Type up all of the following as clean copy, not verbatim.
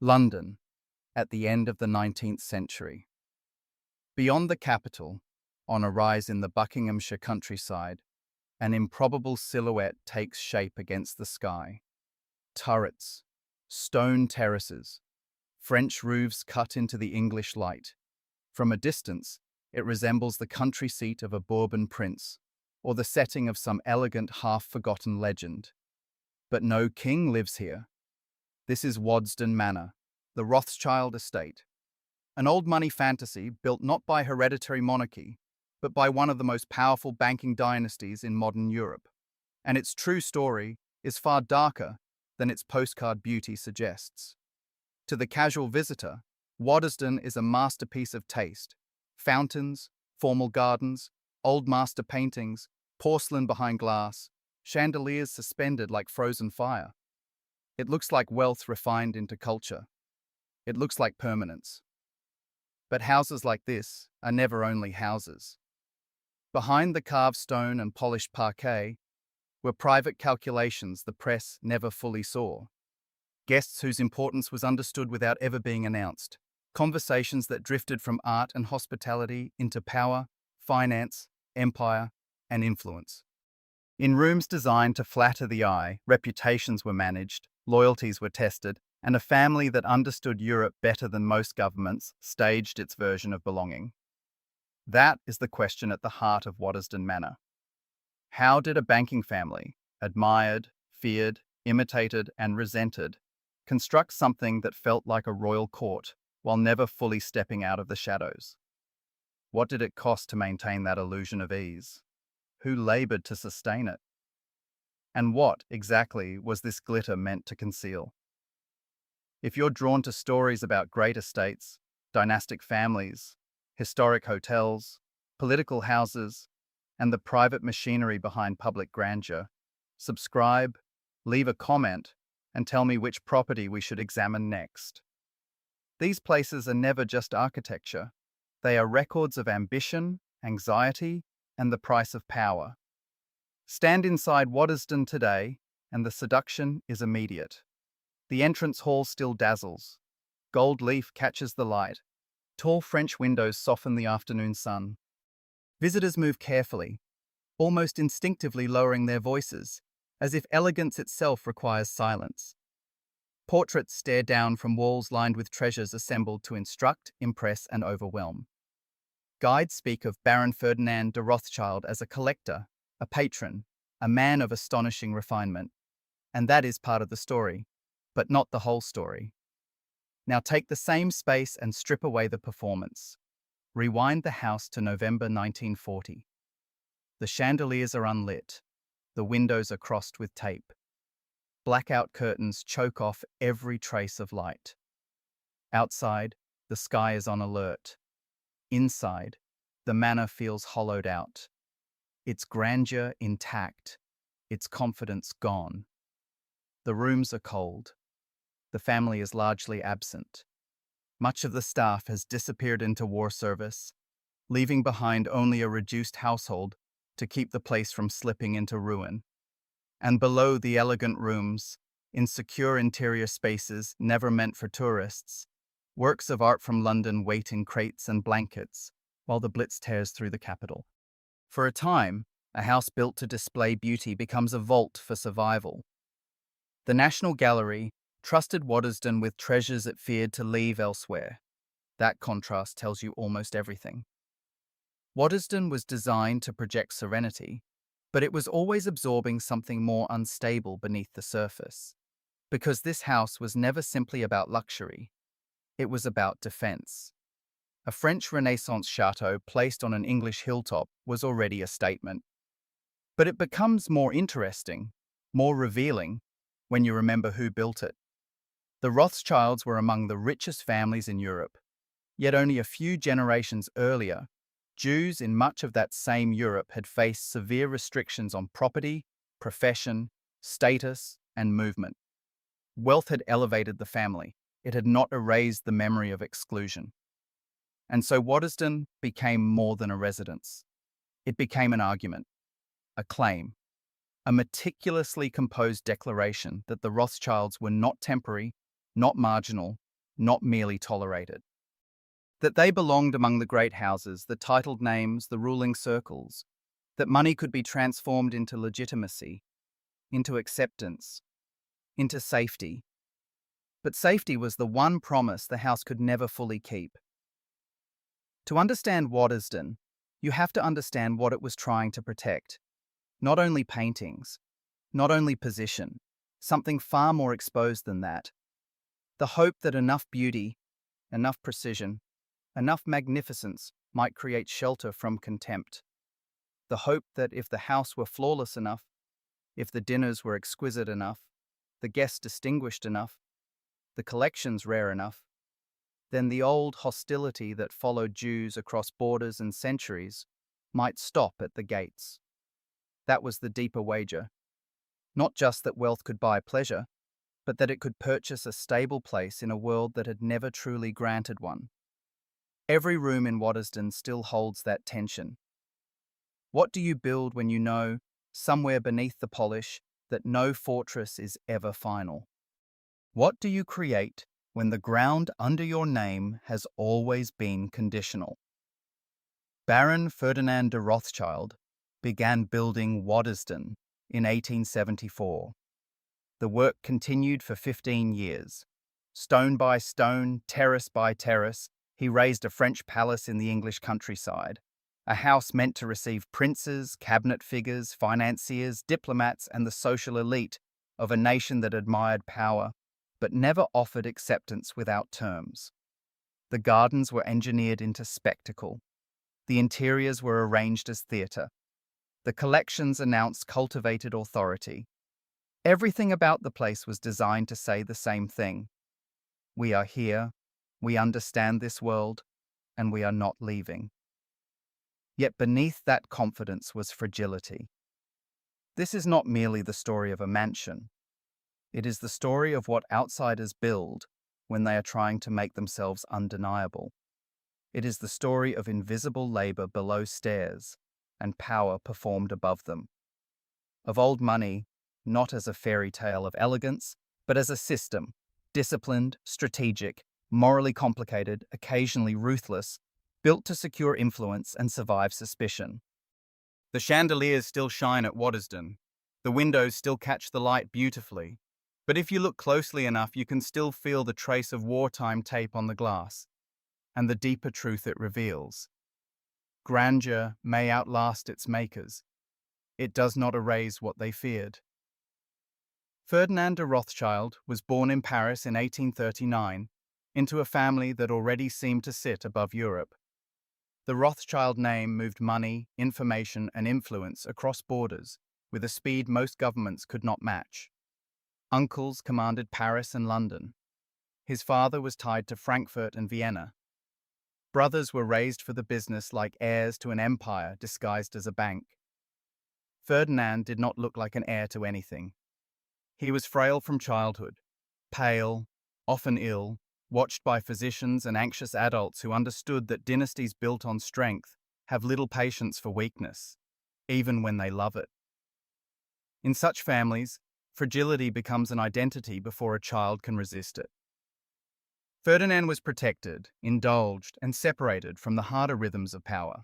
London, at the end of the 19th century. Beyond the capital, on a rise in the Buckinghamshire countryside, an improbable silhouette takes shape against the sky. Turrets, stone terraces, French roofs cut into the English light. From a distance, it resembles the country seat of a Bourbon prince, or the setting of some elegant, half-forgotten legend. But no king lives here. This is Wotdsden Manor, the Rothschild estate. An old money fantasy built not by hereditary monarchy, but by one of the most powerful banking dynasties in modern Europe. And its true story is far darker than its postcard beauty suggests. To the casual visitor, Waddesdon is a masterpiece of taste. Fountains, formal gardens, old master paintings, porcelain behind glass, chandeliers suspended like frozen fire. It looks like wealth refined into culture. It looks like permanence. But houses like this are never only houses. Behind the carved stone and polished parquet were private calculations the press never fully saw. Guests whose importance was understood without ever being announced. Conversations that drifted from art and hospitality into power, finance, empire, and influence. In rooms designed to flatter the eye, reputations were managed, loyalties were tested, and a family that understood Europe better than most governments staged its version of belonging. That is the question at the heart of Waddesdon Manor. How did a banking family, admired, feared, imitated, and resented, construct something that felt like a royal court while never fully stepping out of the shadows? What did it cost to maintain that illusion of ease? Who labored to sustain it? And what, exactly, was this glitter meant to conceal? If you're drawn to stories about great estates, dynastic families, historic hotels, political houses, and the private machinery behind public grandeur, subscribe, leave a comment, and tell me which property we should examine next. These places are never just architecture. They are records of ambition, anxiety, and the price of power. Stand inside Waddesdon today, and the seduction is immediate. The entrance hall still dazzles. Gold leaf catches the light. Tall French windows soften the afternoon sun. Visitors move carefully, almost instinctively lowering their voices, as if elegance itself requires silence. Portraits stare down from walls lined with treasures assembled to instruct, impress, and overwhelm. Guides speak of Baron Ferdinand de Rothschild as a collector, a patron, a man of astonishing refinement. And that is part of the story, but not the whole story. Now take the same space and strip away the performance. Rewind the house to November 1940. The chandeliers are unlit. The windows are crossed with tape. Blackout curtains choke off every trace of light. Outside, the sky is on alert. Inside, the manor feels hollowed out. Its grandeur intact, its confidence gone. The rooms are cold. The family is largely absent. Much of the staff has disappeared into war service, leaving behind only a reduced household to keep the place from slipping into ruin. And below the elegant rooms, in secure interior spaces never meant for tourists, works of art from London wait in crates and blankets while the Blitz tears through the capital. For a time, a house built to display beauty becomes a vault for survival. The National Gallery trusted Waddesdon with treasures it feared to leave elsewhere. That contrast tells you almost everything. Waddesdon was designed to project serenity, but it was always absorbing something more unstable beneath the surface. Because this house was never simply about luxury, it was about defense. A French Renaissance chateau placed on an English hilltop was already a statement. But it becomes more interesting, more revealing, when you remember who built it. The Rothschilds were among the richest families in Europe, yet only a few generations earlier, Jews in much of that same Europe had faced severe restrictions on property, profession, status, and movement. Wealth had elevated the family. It had not erased the memory of exclusion. And so Waddesdon became more than a residence. It became an argument, a claim, a meticulously composed declaration that the Rothschilds were not temporary, not marginal, not merely tolerated. That they belonged among the great houses, the titled names, the ruling circles, that money could be transformed into legitimacy, into acceptance, into safety. But safety was the one promise the house could never fully keep. To understand Waddesdon, you have to understand what it was trying to protect. Not only paintings, not only position, something far more exposed than that. The hope that enough beauty, enough precision, enough magnificence might create shelter from contempt. The hope that if the house were flawless enough, if the dinners were exquisite enough, the guests distinguished enough, the collections rare enough, then the old hostility that followed Jews across borders and centuries might stop at the gates. That was the deeper wager. Not just that wealth could buy pleasure, but that it could purchase a stable place in a world that had never truly granted one. Every room in Waddesdon still holds that tension. What do you build when you know, somewhere beneath the polish, that no fortress is ever final? What do you create when the ground under your name has always been conditional? Baron Ferdinand de Rothschild began building Waddesdon in 1874. The work continued for 15 years. Stone by stone, terrace by terrace, he raised a French palace in the English countryside, a house meant to receive princes, cabinet figures, financiers, diplomats, and the social elite of a nation that admired power, but never offered acceptance without terms. The gardens were engineered into spectacle. The interiors were arranged as theatre. The collections announced cultivated authority. Everything about the place was designed to say the same thing. We are here, we understand this world, and we are not leaving. Yet beneath that confidence was fragility. This is not merely the story of a mansion. It is the story of what outsiders build when they are trying to make themselves undeniable. It is the story of invisible labor below stairs and power performed above them. Of old money, not as a fairy tale of elegance, but as a system, disciplined, strategic, morally complicated, occasionally ruthless, built to secure influence and survive suspicion. The chandeliers still shine at Waddesdon. The windows still catch the light beautifully. But if you look closely enough, you can still feel the trace of wartime tape on the glass, and the deeper truth it reveals. Grandeur may outlast its makers. It does not erase what they feared. Ferdinand de Rothschild was born in Paris in 1839 into a family that already seemed to sit above Europe. The Rothschild name moved money, information, and influence across borders with a speed most governments could not match. Uncles commanded Paris and London. His father was tied to Frankfurt and Vienna. Brothers were raised for the business like heirs to an empire disguised as a bank. Ferdinand did not look like an heir to anything. He was frail from childhood, pale, often ill, watched by physicians and anxious adults who understood that dynasties built on strength have little patience for weakness, even when they love it. In such families, fragility becomes an identity before a child can resist it. Ferdinand was protected, indulged, and separated from the harder rhythms of power.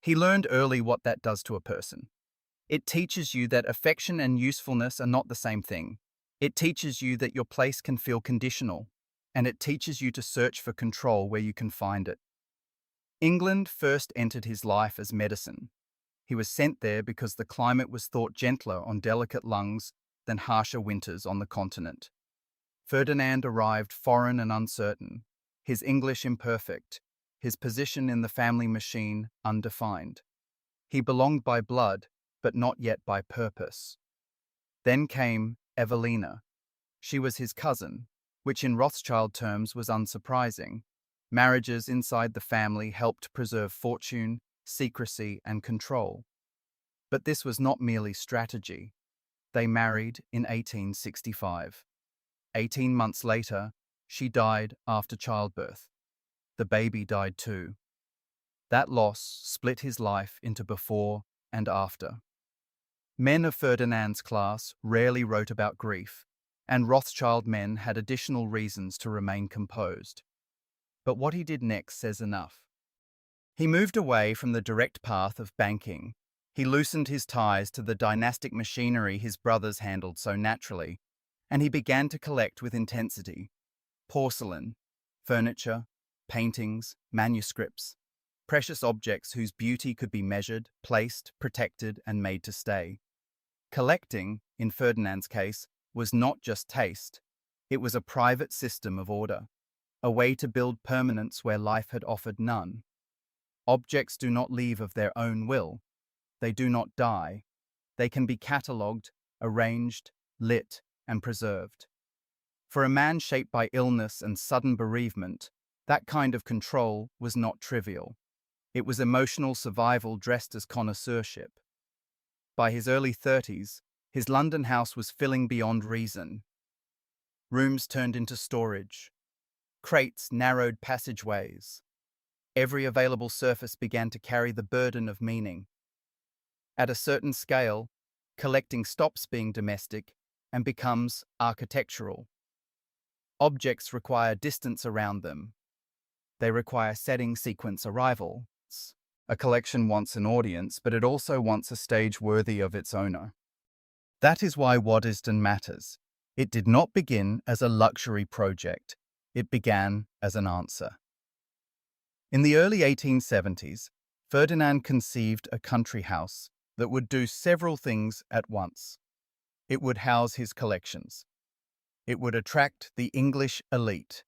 He learned early what that does to a person. It teaches you that affection and usefulness are not the same thing. It teaches you that your place can feel conditional, and it teaches you to search for control where you can find it. England first entered his life as medicine. He was sent there because the climate was thought gentler on delicate lungs than harsher winters on the continent. Ferdinand arrived foreign and uncertain, his English imperfect, his position in the family machine undefined. He belonged by blood, but not yet by purpose. Then came Evelina. She was his cousin, which in Rothschild terms was unsurprising. Marriages inside the family helped preserve fortune, secrecy, and control. But this was not merely strategy. They married in 1865. 18 months later, she died after childbirth. The baby died too. That loss split his life into before and after. Men of Ferdinand's class rarely wrote about grief. and Rothschild men had additional reasons to remain composed. But what he did next says enough. He moved away from the direct path of banking. He loosened his ties to the dynastic machinery his brothers handled so naturally, and he began to collect with intensity. Porcelain, furniture, paintings, manuscripts, precious objects whose beauty could be measured, placed, protected, and made to stay. Collecting, in Ferdinand's case, was not just taste. It was a private system of order, a way to build permanence where life had offered none. Objects do not leave of their own will. They do not die. They can be catalogued, arranged, lit, and preserved. For a man shaped by illness and sudden bereavement, that kind of control was not trivial. It was emotional survival dressed as connoisseurship. By his early 30s, his London house was filling beyond reason. Rooms turned into storage. Crates narrowed passageways. Every available surface began to carry the burden of meaning. At a certain scale, collecting stops being domestic and becomes architectural. Objects require distance around them. They require setting, sequence, arrival. A collection wants an audience, but it also wants a stage worthy of its owner. That is why Waddesdon matters. It did not begin as a luxury project. It began as an answer. In the early 1870s, Ferdinand conceived a country house that would do several things at once. It would house his collections. It would attract the English elite.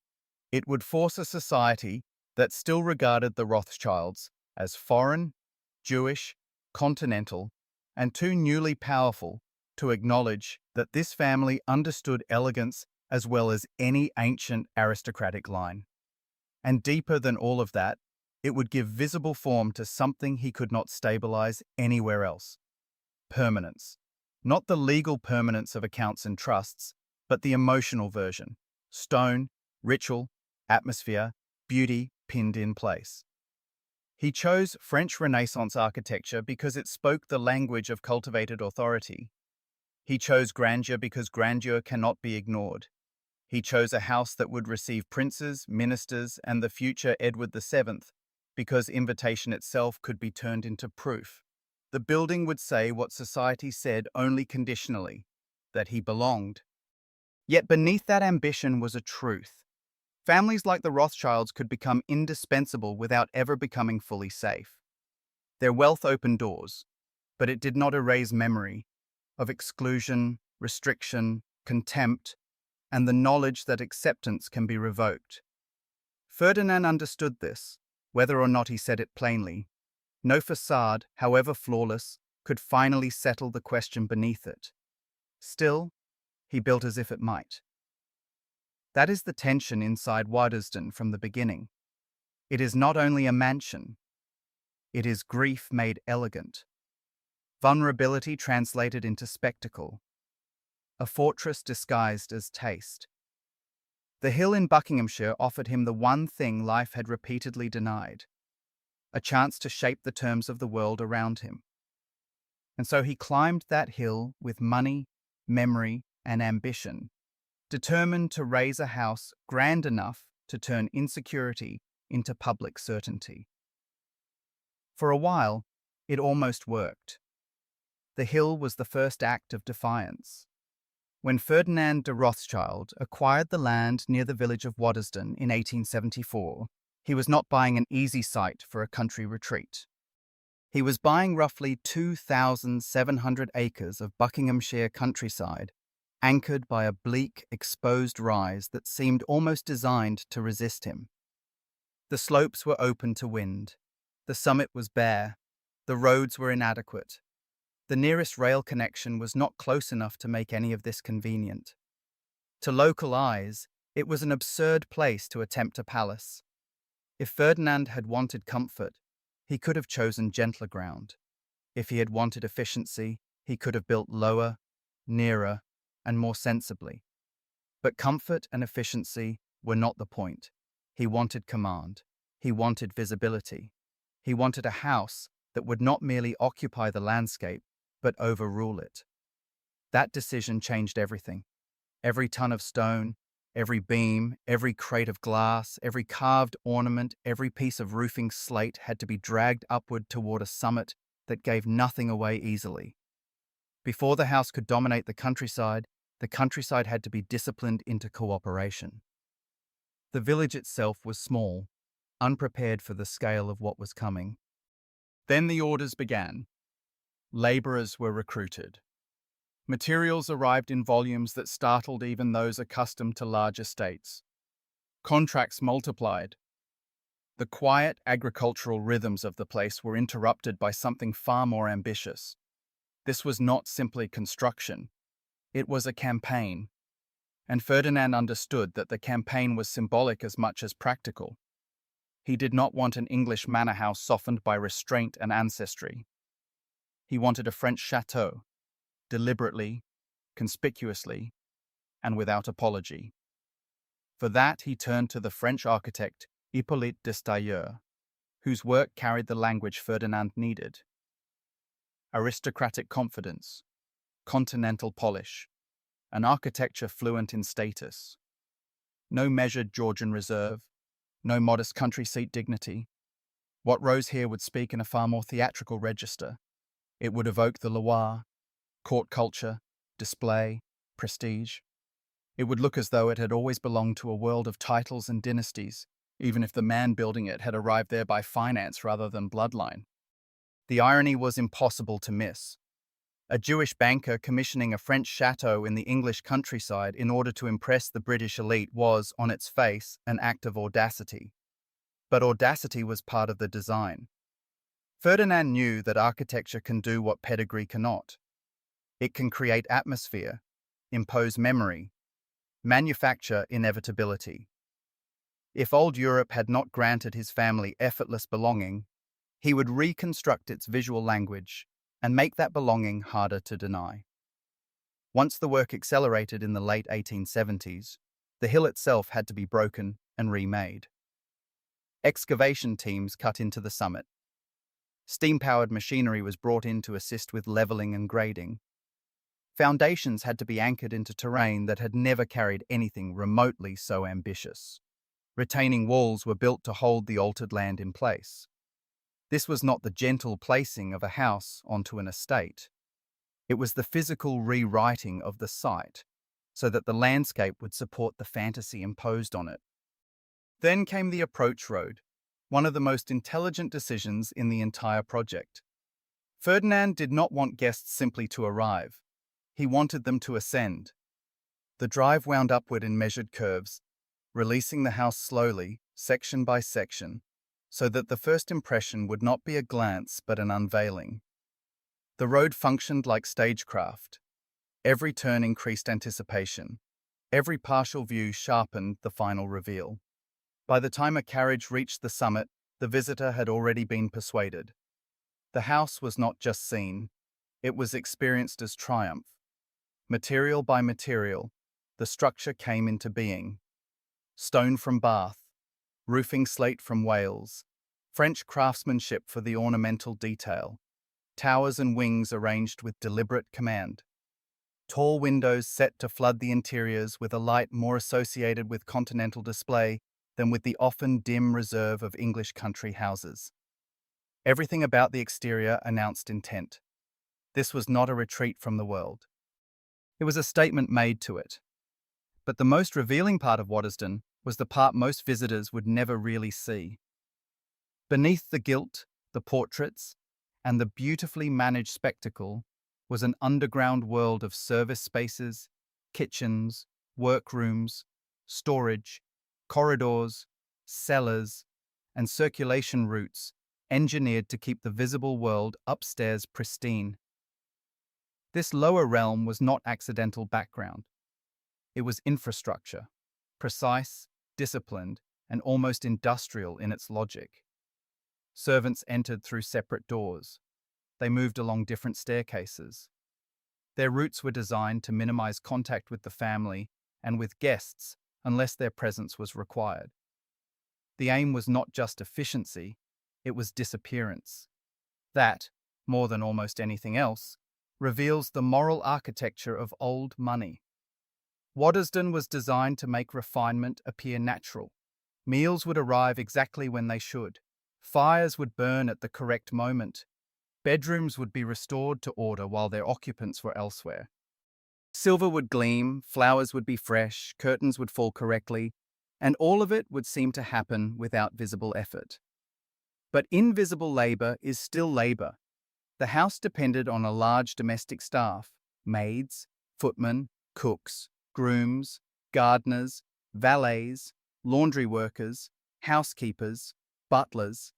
It would force a society that still regarded the Rothschilds as foreign, Jewish, continental, and too newly powerful to acknowledge that this family understood elegance as well as any ancient aristocratic line. And deeper than all of that, it would give visible form to something he could not stabilize anywhere else. Permanence. Not the legal permanence of accounts and trusts, but the emotional version. Stone, ritual, atmosphere, beauty pinned in place. He chose French Renaissance architecture because it spoke the language of cultivated authority. He chose grandeur because grandeur cannot be ignored. He chose a house that would receive princes, ministers, and the future Edward VII because invitation itself could be turned into proof. The building would say what society said only conditionally, that he belonged. Yet beneath that ambition was a truth. Families like the Rothschilds could become indispensable without ever becoming fully safe. Their wealth opened doors, but it did not erase memory of exclusion, restriction, contempt, and the knowledge that acceptance can be revoked. Ferdinand understood this, whether or not he said it plainly. No facade, however flawless, could finally settle the question beneath it. Still, he built as if it might. That is the tension inside Waddesdon from the beginning. It is not only a mansion. It is grief made elegant. Vulnerability translated into spectacle. A fortress disguised as taste. The hill in Buckinghamshire offered him the one thing life had repeatedly denied: a chance to shape the terms of the world around him. And so he climbed that hill with money, memory, and ambition, determined to raise a house grand enough to turn insecurity into public certainty. For a while, it almost worked. The hill was the first act of defiance. When Ferdinand de Rothschild acquired the land near the village of Waddesdon in 1874, he was not buying an easy site for a country retreat. He was buying roughly 2,700 acres of Buckinghamshire countryside, anchored by a bleak, exposed rise that seemed almost designed to resist him. The slopes were open to wind. The summit was bare. The roads were inadequate. The nearest rail connection was not close enough to make any of this convenient. To local eyes, it was an absurd place to attempt a palace. If Ferdinand had wanted comfort, he could have chosen gentler ground. If he had wanted efficiency, he could have built lower, nearer, and more sensibly. But comfort and efficiency were not the point. He wanted command. He wanted visibility. He wanted a house that would not merely occupy the landscape, but overrule it. That decision changed everything. Every ton of stone, every beam, every crate of glass, every carved ornament, every piece of roofing slate had to be dragged upward toward a summit that gave nothing away easily. Before the house could dominate the countryside had to be disciplined into cooperation. The village itself was small, unprepared for the scale of what was coming. Then the orders began. Labourers were recruited. Materials arrived in volumes that startled even those accustomed to large estates. Contracts multiplied. The quiet agricultural rhythms of the place were interrupted by something far more ambitious. This was not simply construction. It was a campaign. And Ferdinand understood that the campaign was symbolic as much as practical. He did not want an English manor house softened by restraint and ancestry. He wanted a French chateau, deliberately, conspicuously, and without apology. For that, he turned to the French architect Hippolyte de Stailleur, whose work carried the language Ferdinand needed. Aristocratic confidence, continental polish, an architecture fluent in status. No measured Georgian reserve, no modest country seat dignity. What rose here would speak in a far more theatrical register. It would evoke the Loire, court culture, display, prestige. It would look as though it had always belonged to a world of titles and dynasties, even if the man building it had arrived there by finance rather than bloodline. The irony was impossible to miss. A Jewish banker commissioning a French chateau in the English countryside in order to impress the British elite was, on its face, an act of audacity. But audacity was part of the design. Ferdinand knew that architecture can do what pedigree cannot. It can create atmosphere, impose memory, manufacture inevitability. If old Europe had not granted his family effortless belonging, he would reconstruct its visual language and make that belonging harder to deny. Once the work accelerated in the late 1870s, the hill itself had to be broken and remade. Excavation teams cut into the summit. Steam-powered machinery was brought in to assist with leveling and grading. Foundations had to be anchored into terrain that had never carried anything remotely so ambitious. Retaining walls were built to hold the altered land in place. This was not the gentle placing of a house onto an estate. It was the physical rewriting of the site, so that the landscape would support the fantasy imposed on it. Then came the approach road, one of the most intelligent decisions in the entire project. Ferdinand did not want guests simply to arrive. He wanted them to ascend. The drive wound upward in measured curves, releasing the house slowly, section by section, so that the first impression would not be a glance but an unveiling. The road functioned like stagecraft. Every turn increased anticipation. Every partial view sharpened the final reveal. By the time a carriage reached the summit, the visitor had already been persuaded. The house was not just seen, it was experienced as triumph. Material by material, the structure came into being. Stone from Bath, roofing slate from Wales, French craftsmanship for the ornamental detail, towers and wings arranged with deliberate command. Tall windows set to flood the interiors with a light more associated with continental display than with the often dim reserve of English country houses. Everything about the exterior announced intent. This was not a retreat from the world. It was a statement made to it. But the most revealing part of Waddesdon was the part most visitors would never really see. Beneath the gilt, the portraits, and the beautifully managed spectacle was an underground world of service spaces, kitchens, workrooms, storage, corridors, cellars, and circulation routes engineered to keep the visible world upstairs pristine. This lower realm was not accidental background. It was infrastructure, precise, disciplined, and almost industrial in its logic. Servants entered through separate doors. They moved along different staircases. Their routes were designed to minimize contact with the family and with guests unless their presence was required. The aim was not just efficiency, it was disappearance. That, more than almost anything else, reveals the moral architecture of old money. Waddesdon was designed to make refinement appear natural. Meals would arrive exactly when they should. Fires would burn at the correct moment. Bedrooms would be restored to order while their occupants were elsewhere. Silver would gleam, flowers would be fresh, curtains would fall correctly, and all of it would seem to happen without visible effort. But invisible labor is still labor. The house depended on a large domestic staff: maids, footmen, cooks, grooms, gardeners, valets, laundry workers, housekeepers, butlers,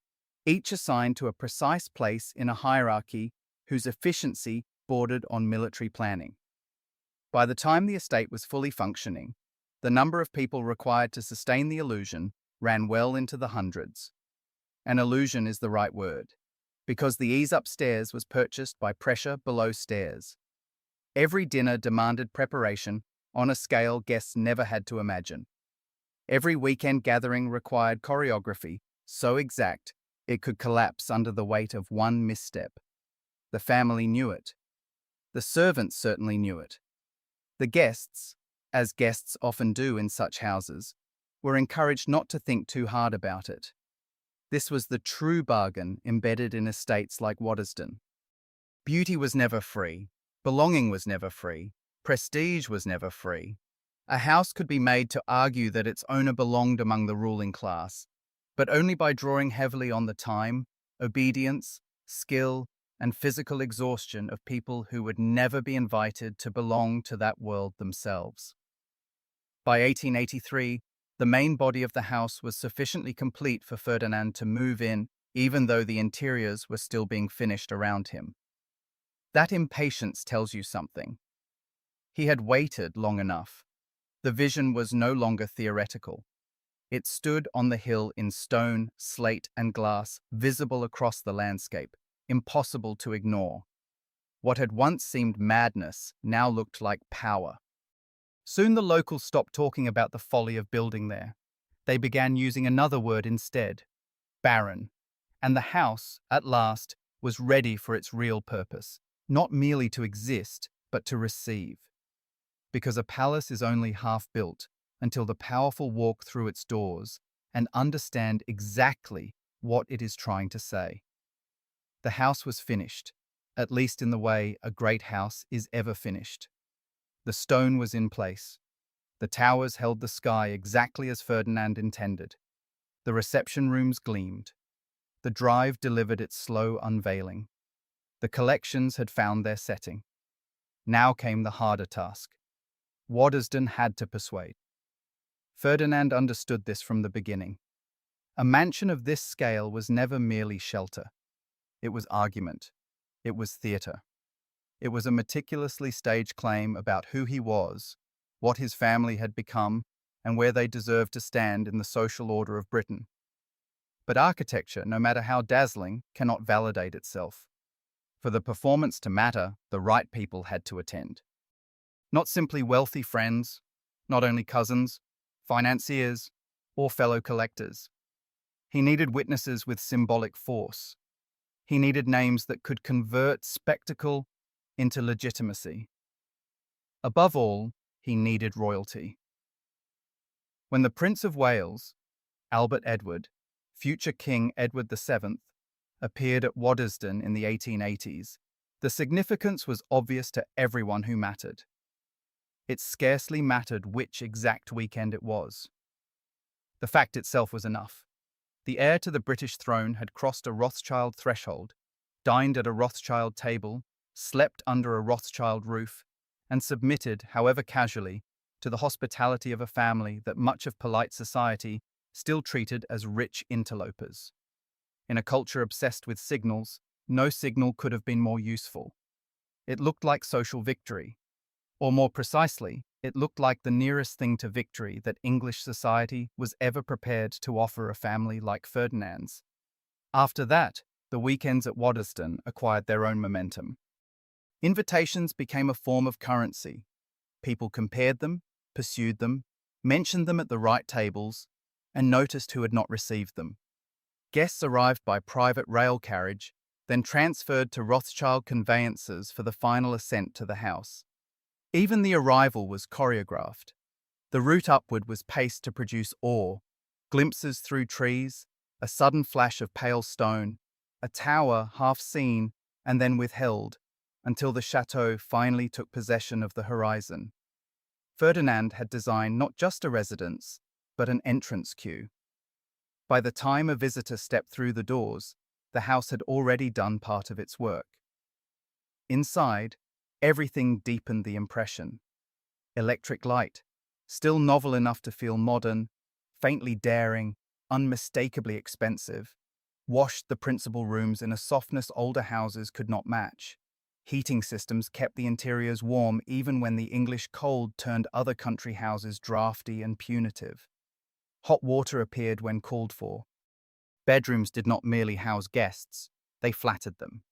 each assigned to a precise place in a hierarchy whose efficiency bordered on military planning. By the time the estate was fully functioning, the number of people required to sustain the illusion ran well into the hundreds. An illusion is the right word, because the ease upstairs was purchased by pressure below stairs. Every dinner demanded preparation on a scale guests never had to imagine. Every weekend gathering required choreography so exact it could collapse under the weight of one misstep. The family knew it. The servants certainly knew it. The guests, as guests often do in such houses, were encouraged not to think too hard about it. This was the true bargain embedded in estates like Waddesdon. Beauty was never free, belonging was never free, prestige was never free. A house could be made to argue that its owner belonged among the ruling class, but only by drawing heavily on the time, obedience, skill, and physical exhaustion of people who would never be invited to belong to that world themselves. By 1883, the main body of the house was sufficiently complete for Ferdinand to move in, even though the interiors were still being finished around him. That impatience tells you something. He had waited long enough. The vision was no longer theoretical. It stood on the hill in stone, slate, and glass, visible across the landscape, impossible to ignore. What had once seemed madness now looked like power. Soon the locals stopped talking about the folly of building there. They began using another word instead: barren. And the house, at last, was ready for its real purpose, not merely to exist, but to receive. Because a palace is only half built until the powerful walk through its doors and understand exactly what it is trying to say. The house was finished, at least in the way a great house is ever finished. The stone was in place. The towers held the sky exactly as Ferdinand intended. The reception rooms gleamed. The drive delivered its slow unveiling. The collections had found their setting. Now came the harder task. Waddesdon had to persuade. Ferdinand understood this from the beginning. A mansion of this scale was never merely shelter. It was argument. It was theatre. It was a meticulously staged claim about who he was, what his family had become, and where they deserved to stand in the social order of Britain. But architecture, no matter how dazzling, cannot validate itself. For the performance to matter, the right people had to attend. Not simply wealthy friends, not only cousins, financiers, or fellow collectors. He needed witnesses with symbolic force. He needed names that could convert spectacle into legitimacy. Above all, he needed royalty. When the Prince of Wales, Albert Edward, future King Edward VII, appeared at Waddesdon in the 1880s, the significance was obvious to everyone who mattered. It scarcely mattered which exact weekend it was. The fact itself was enough. The heir to the British throne had crossed a Rothschild threshold, dined at a Rothschild table, slept under a Rothschild roof, and submitted, however casually, to the hospitality of a family that much of polite society still treated as rich interlopers. In a culture obsessed with signals, no signal could have been more useful. It looked like social victory. Or more precisely, it looked like the nearest thing to victory that English society was ever prepared to offer a family like Ferdinand's. After that, the weekends at Waddesdon acquired their own momentum. Invitations became a form of currency. People compared them, pursued them, mentioned them at the right tables, and noticed who had not received them. Guests arrived by private rail carriage, then transferred to Rothschild conveyances for the final ascent to the house. Even the arrival was choreographed. The route upward was paced to produce awe, glimpses through trees, a sudden flash of pale stone, a tower half seen and then withheld, until the chateau finally took possession of the horizon. Ferdinand had designed not just a residence, but an entrance queue. By the time a visitor stepped through the doors, the house had already done part of its work. Inside, everything deepened the impression. Electric light, still novel enough to feel modern, faintly daring, unmistakably expensive, washed the principal rooms in a softness older houses could not match. Heating systems kept the interiors warm even when the English cold turned other country houses drafty and punitive. Hot water appeared when called for. Bedrooms did not merely house guests, they flattered them.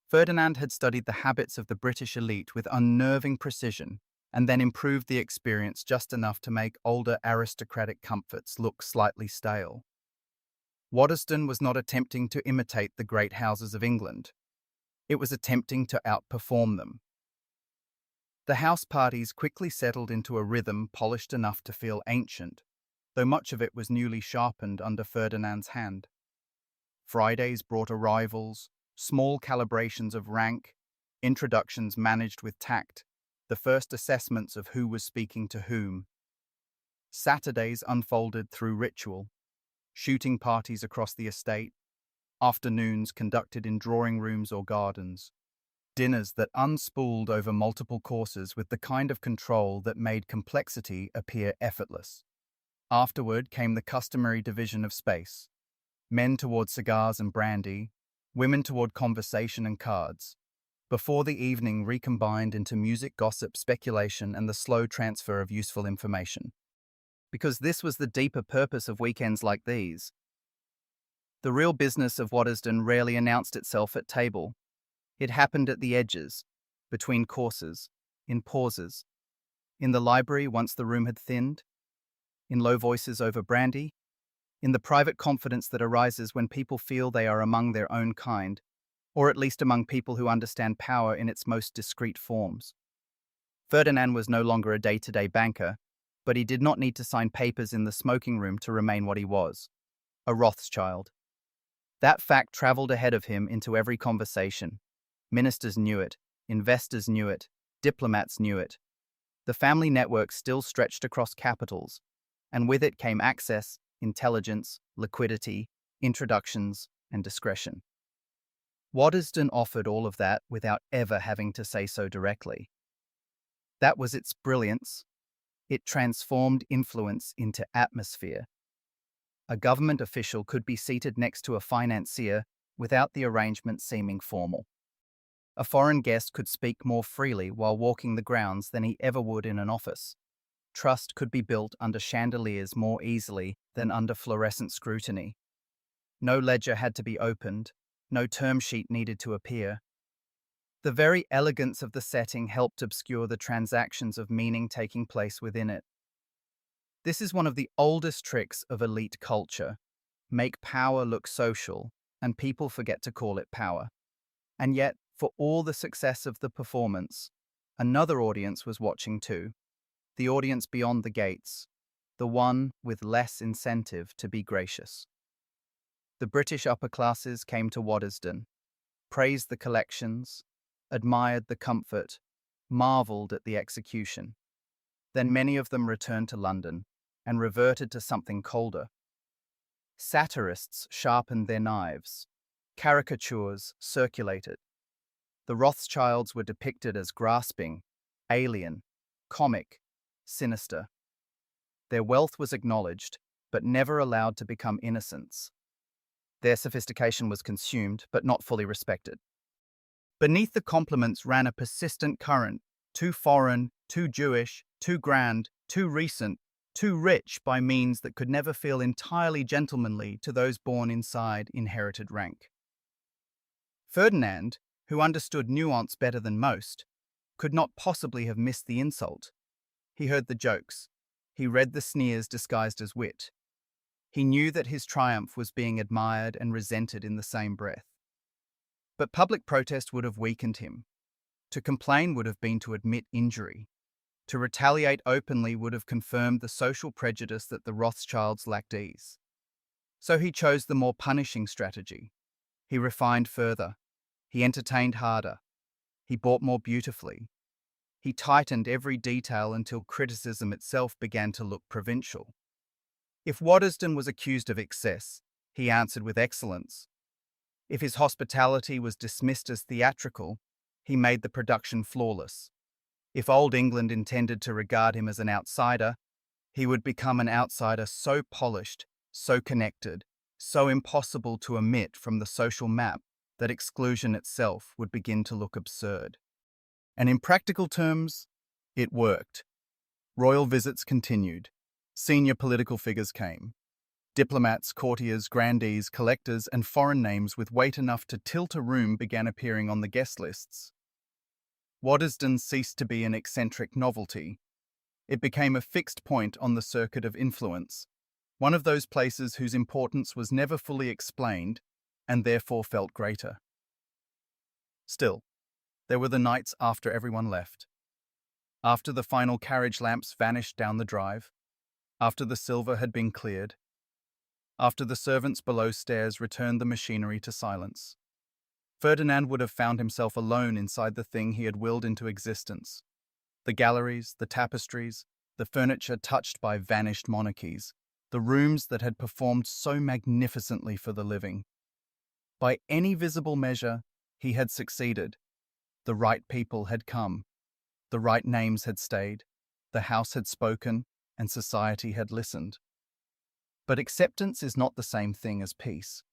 Ferdinand had studied the habits of the British elite with unnerving precision and then improved the experience just enough to make older aristocratic comforts look slightly stale. Waddesdon was not attempting to imitate the great houses of England. It was attempting to outperform them. The house parties quickly settled into a rhythm polished enough to feel ancient, though much of it was newly sharpened under Ferdinand's hand. Fridays brought arrivals, small calibrations of rank, introductions managed with tact, the first assessments of who was speaking to whom. Saturdays unfolded through ritual, shooting parties across the estate, afternoons conducted in drawing rooms or gardens, dinners that unspooled over multiple courses with the kind of control that made complexity appear effortless. Afterward came the customary division of space, men toward cigars and brandy, women toward conversation and cards, before the evening recombined into music, gossip, speculation, and the slow transfer of useful information. Because this was the deeper purpose of weekends like these. The real business of Waddesdon rarely announced itself at table. It happened at the edges, between courses, in pauses, in the library once the room had thinned, in low voices over brandy, in the private confidence that arises when people feel they are among their own kind, or at least among people who understand power in its most discreet forms. Ferdinand was no longer a day-to-day banker, but he did not need to sign papers in the smoking room to remain what he was, a Rothschild. That fact traveled ahead of him into every conversation. Ministers knew it, investors knew it, diplomats knew it. The family network still stretched across capitals, and with it came access, intelligence, liquidity, introductions, and discretion. Waddesdon offered all of that without ever having to say so directly. That was its brilliance. It transformed influence into atmosphere. A government official could be seated next to a financier without the arrangement seeming formal. A foreign guest could speak more freely while walking the grounds than he ever would in an office. Trust could be built under chandeliers more easily than under fluorescent scrutiny. No ledger had to be opened, no term sheet needed to appear. The very elegance of the setting helped obscure the transactions of meaning taking place within it. This is one of the oldest tricks of elite culture. Make power look social, and people forget to call it power. And yet, for all the success of the performance, another audience was watching too. The audience beyond the gates, the one with less incentive to be gracious. The British upper classes came to Waddesdon, praised the collections, admired the comfort, marvelled at the execution. Then many of them returned to London and reverted to something colder. Satirists sharpened their knives. Caricatures circulated. The Rothschilds were depicted as grasping, alien, comic, sinister. Their wealth was acknowledged, but never allowed to become innocents. Their sophistication was consumed, but not fully respected. Beneath the compliments ran a persistent current, too foreign, too Jewish, too grand, too recent, too rich by means that could never feel entirely gentlemanly to those born inside inherited rank. Ferdinand, who understood nuance better than most, could not possibly have missed the insult. He heard the jokes. He read the sneers disguised as wit. He knew that his triumph was being admired and resented in the same breath. But public protest would have weakened him. To complain would have been to admit injury. To retaliate openly would have confirmed the social prejudice that the Rothschilds lacked ease. So he chose the more punishing strategy. He refined further. He entertained harder. He bought more beautifully. He tightened every detail until criticism itself began to look provincial. If Waddesdon was accused of excess, he answered with excellence. If his hospitality was dismissed as theatrical, he made the production flawless. If Old England intended to regard him as an outsider, he would become an outsider so polished, so connected, so impossible to omit from the social map that exclusion itself would begin to look absurd. And in practical terms, it worked. Royal visits continued. Senior political figures came. Diplomats, courtiers, grandees, collectors, and foreign names with weight enough to tilt a room began appearing on the guest lists. Waddesdon ceased to be an eccentric novelty. It became a fixed point on the circuit of influence, one of those places whose importance was never fully explained and therefore felt greater. Still, there were the nights after everyone left. After the final carriage lamps vanished down the drive, after the silver had been cleared, after the servants below stairs returned the machinery to silence. Ferdinand would have found himself alone inside the thing he had willed into existence. The galleries, the tapestries, the furniture touched by vanished monarchies, the rooms that had performed so magnificently for the living. By any visible measure, he had succeeded. The right people had come. The right names had stayed. The house had spoken, and society had listened. But acceptance is not the same thing as peace.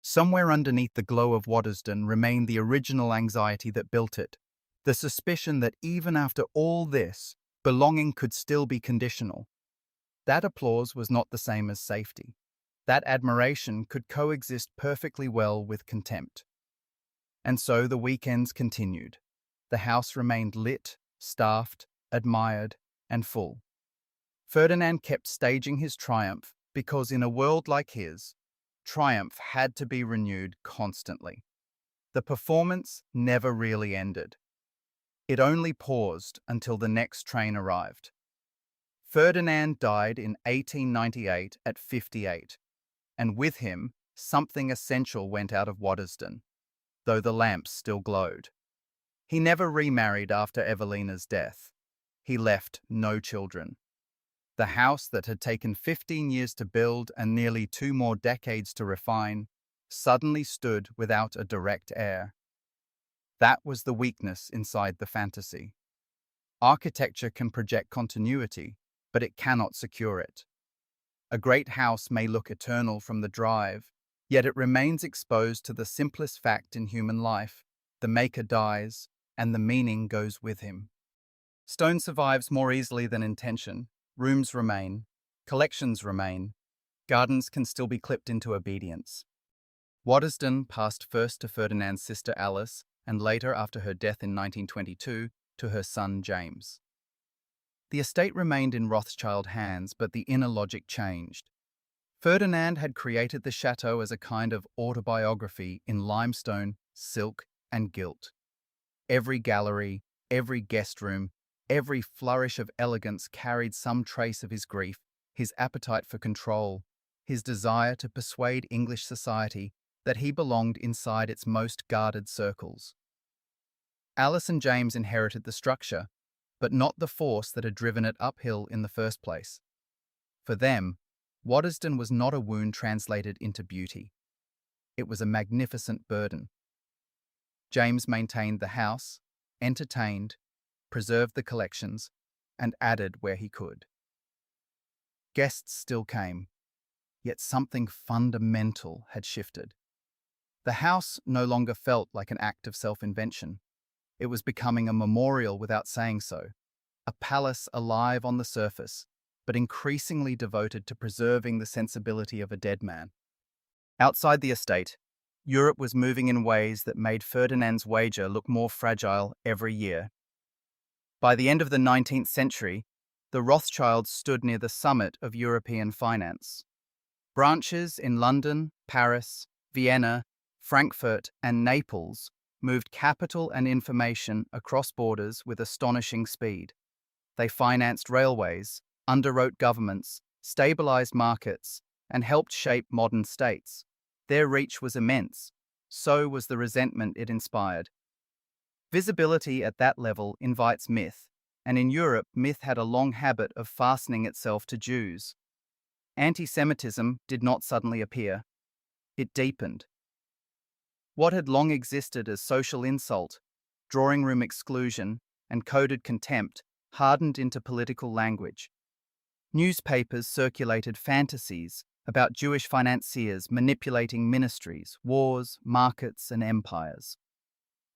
Somewhere underneath the glow of Waddesdon remained the original anxiety that built it, the suspicion that even after all this, belonging could still be conditional. That applause was not the same as safety. That admiration could coexist perfectly well with contempt. And so the weekends continued. The house remained lit, staffed, admired, and full. Ferdinand kept staging his triumph because in a world like his, triumph had to be renewed constantly. The performance never really ended. It only paused until the next train arrived. Ferdinand died in 1898 at 58, and with him, something essential went out of Waddesdon, though the lamps still glowed. He never remarried after Evelina's death. He left no children. The house that had taken 15 years to build and nearly 2 more decades to refine suddenly stood without a direct heir. That was the weakness inside the fantasy. Architecture can project continuity, but it cannot secure it. A great house may look eternal from the drive, yet it remains exposed to the simplest fact in human life: the maker dies, and the meaning goes with him. Stone survives more easily than intention. Rooms remain, collections remain, gardens can still be clipped into obedience. Waddesdon passed first to Ferdinand's sister Alice, and later, after her death in 1922, to her son James. The estate remained in Rothschild hands, but the inner logic changed. Ferdinand had created the chateau as a kind of autobiography in limestone, silk, and gilt. Every gallery, every guest room, every flourish of elegance carried some trace of his grief, his appetite for control, his desire to persuade English society that he belonged inside its most guarded circles. Alice and James inherited the structure, but not the force that had driven it uphill in the first place. For them, Waddesdon was not a wound translated into beauty. It was a magnificent burden. James maintained the house, entertained, preserved the collections, and added where he could. Guests still came, yet something fundamental had shifted. The house no longer felt like an act of self-invention. It was becoming a memorial without saying so, a palace alive on the surface, but increasingly devoted to preserving the sensibility of a dead man. Outside the estate, Europe was moving in ways that made Ferdinand's wager look more fragile every year. By the end of the 19th century, the Rothschilds stood near the summit of European finance. Branches in London, Paris, Vienna, Frankfurt, and Naples moved capital and information across borders with astonishing speed. They financed railways, underwrote governments, stabilized markets, and helped shape modern states. Their reach was immense. So was the resentment it inspired. Visibility at that level invites myth, and in Europe, myth had a long habit of fastening itself to Jews. Anti-Semitism did not suddenly appear. It deepened. What had long existed as social insult, drawing room exclusion, and coded contempt hardened into political language. Newspapers circulated fantasies about Jewish financiers manipulating ministries, wars, markets, and empires.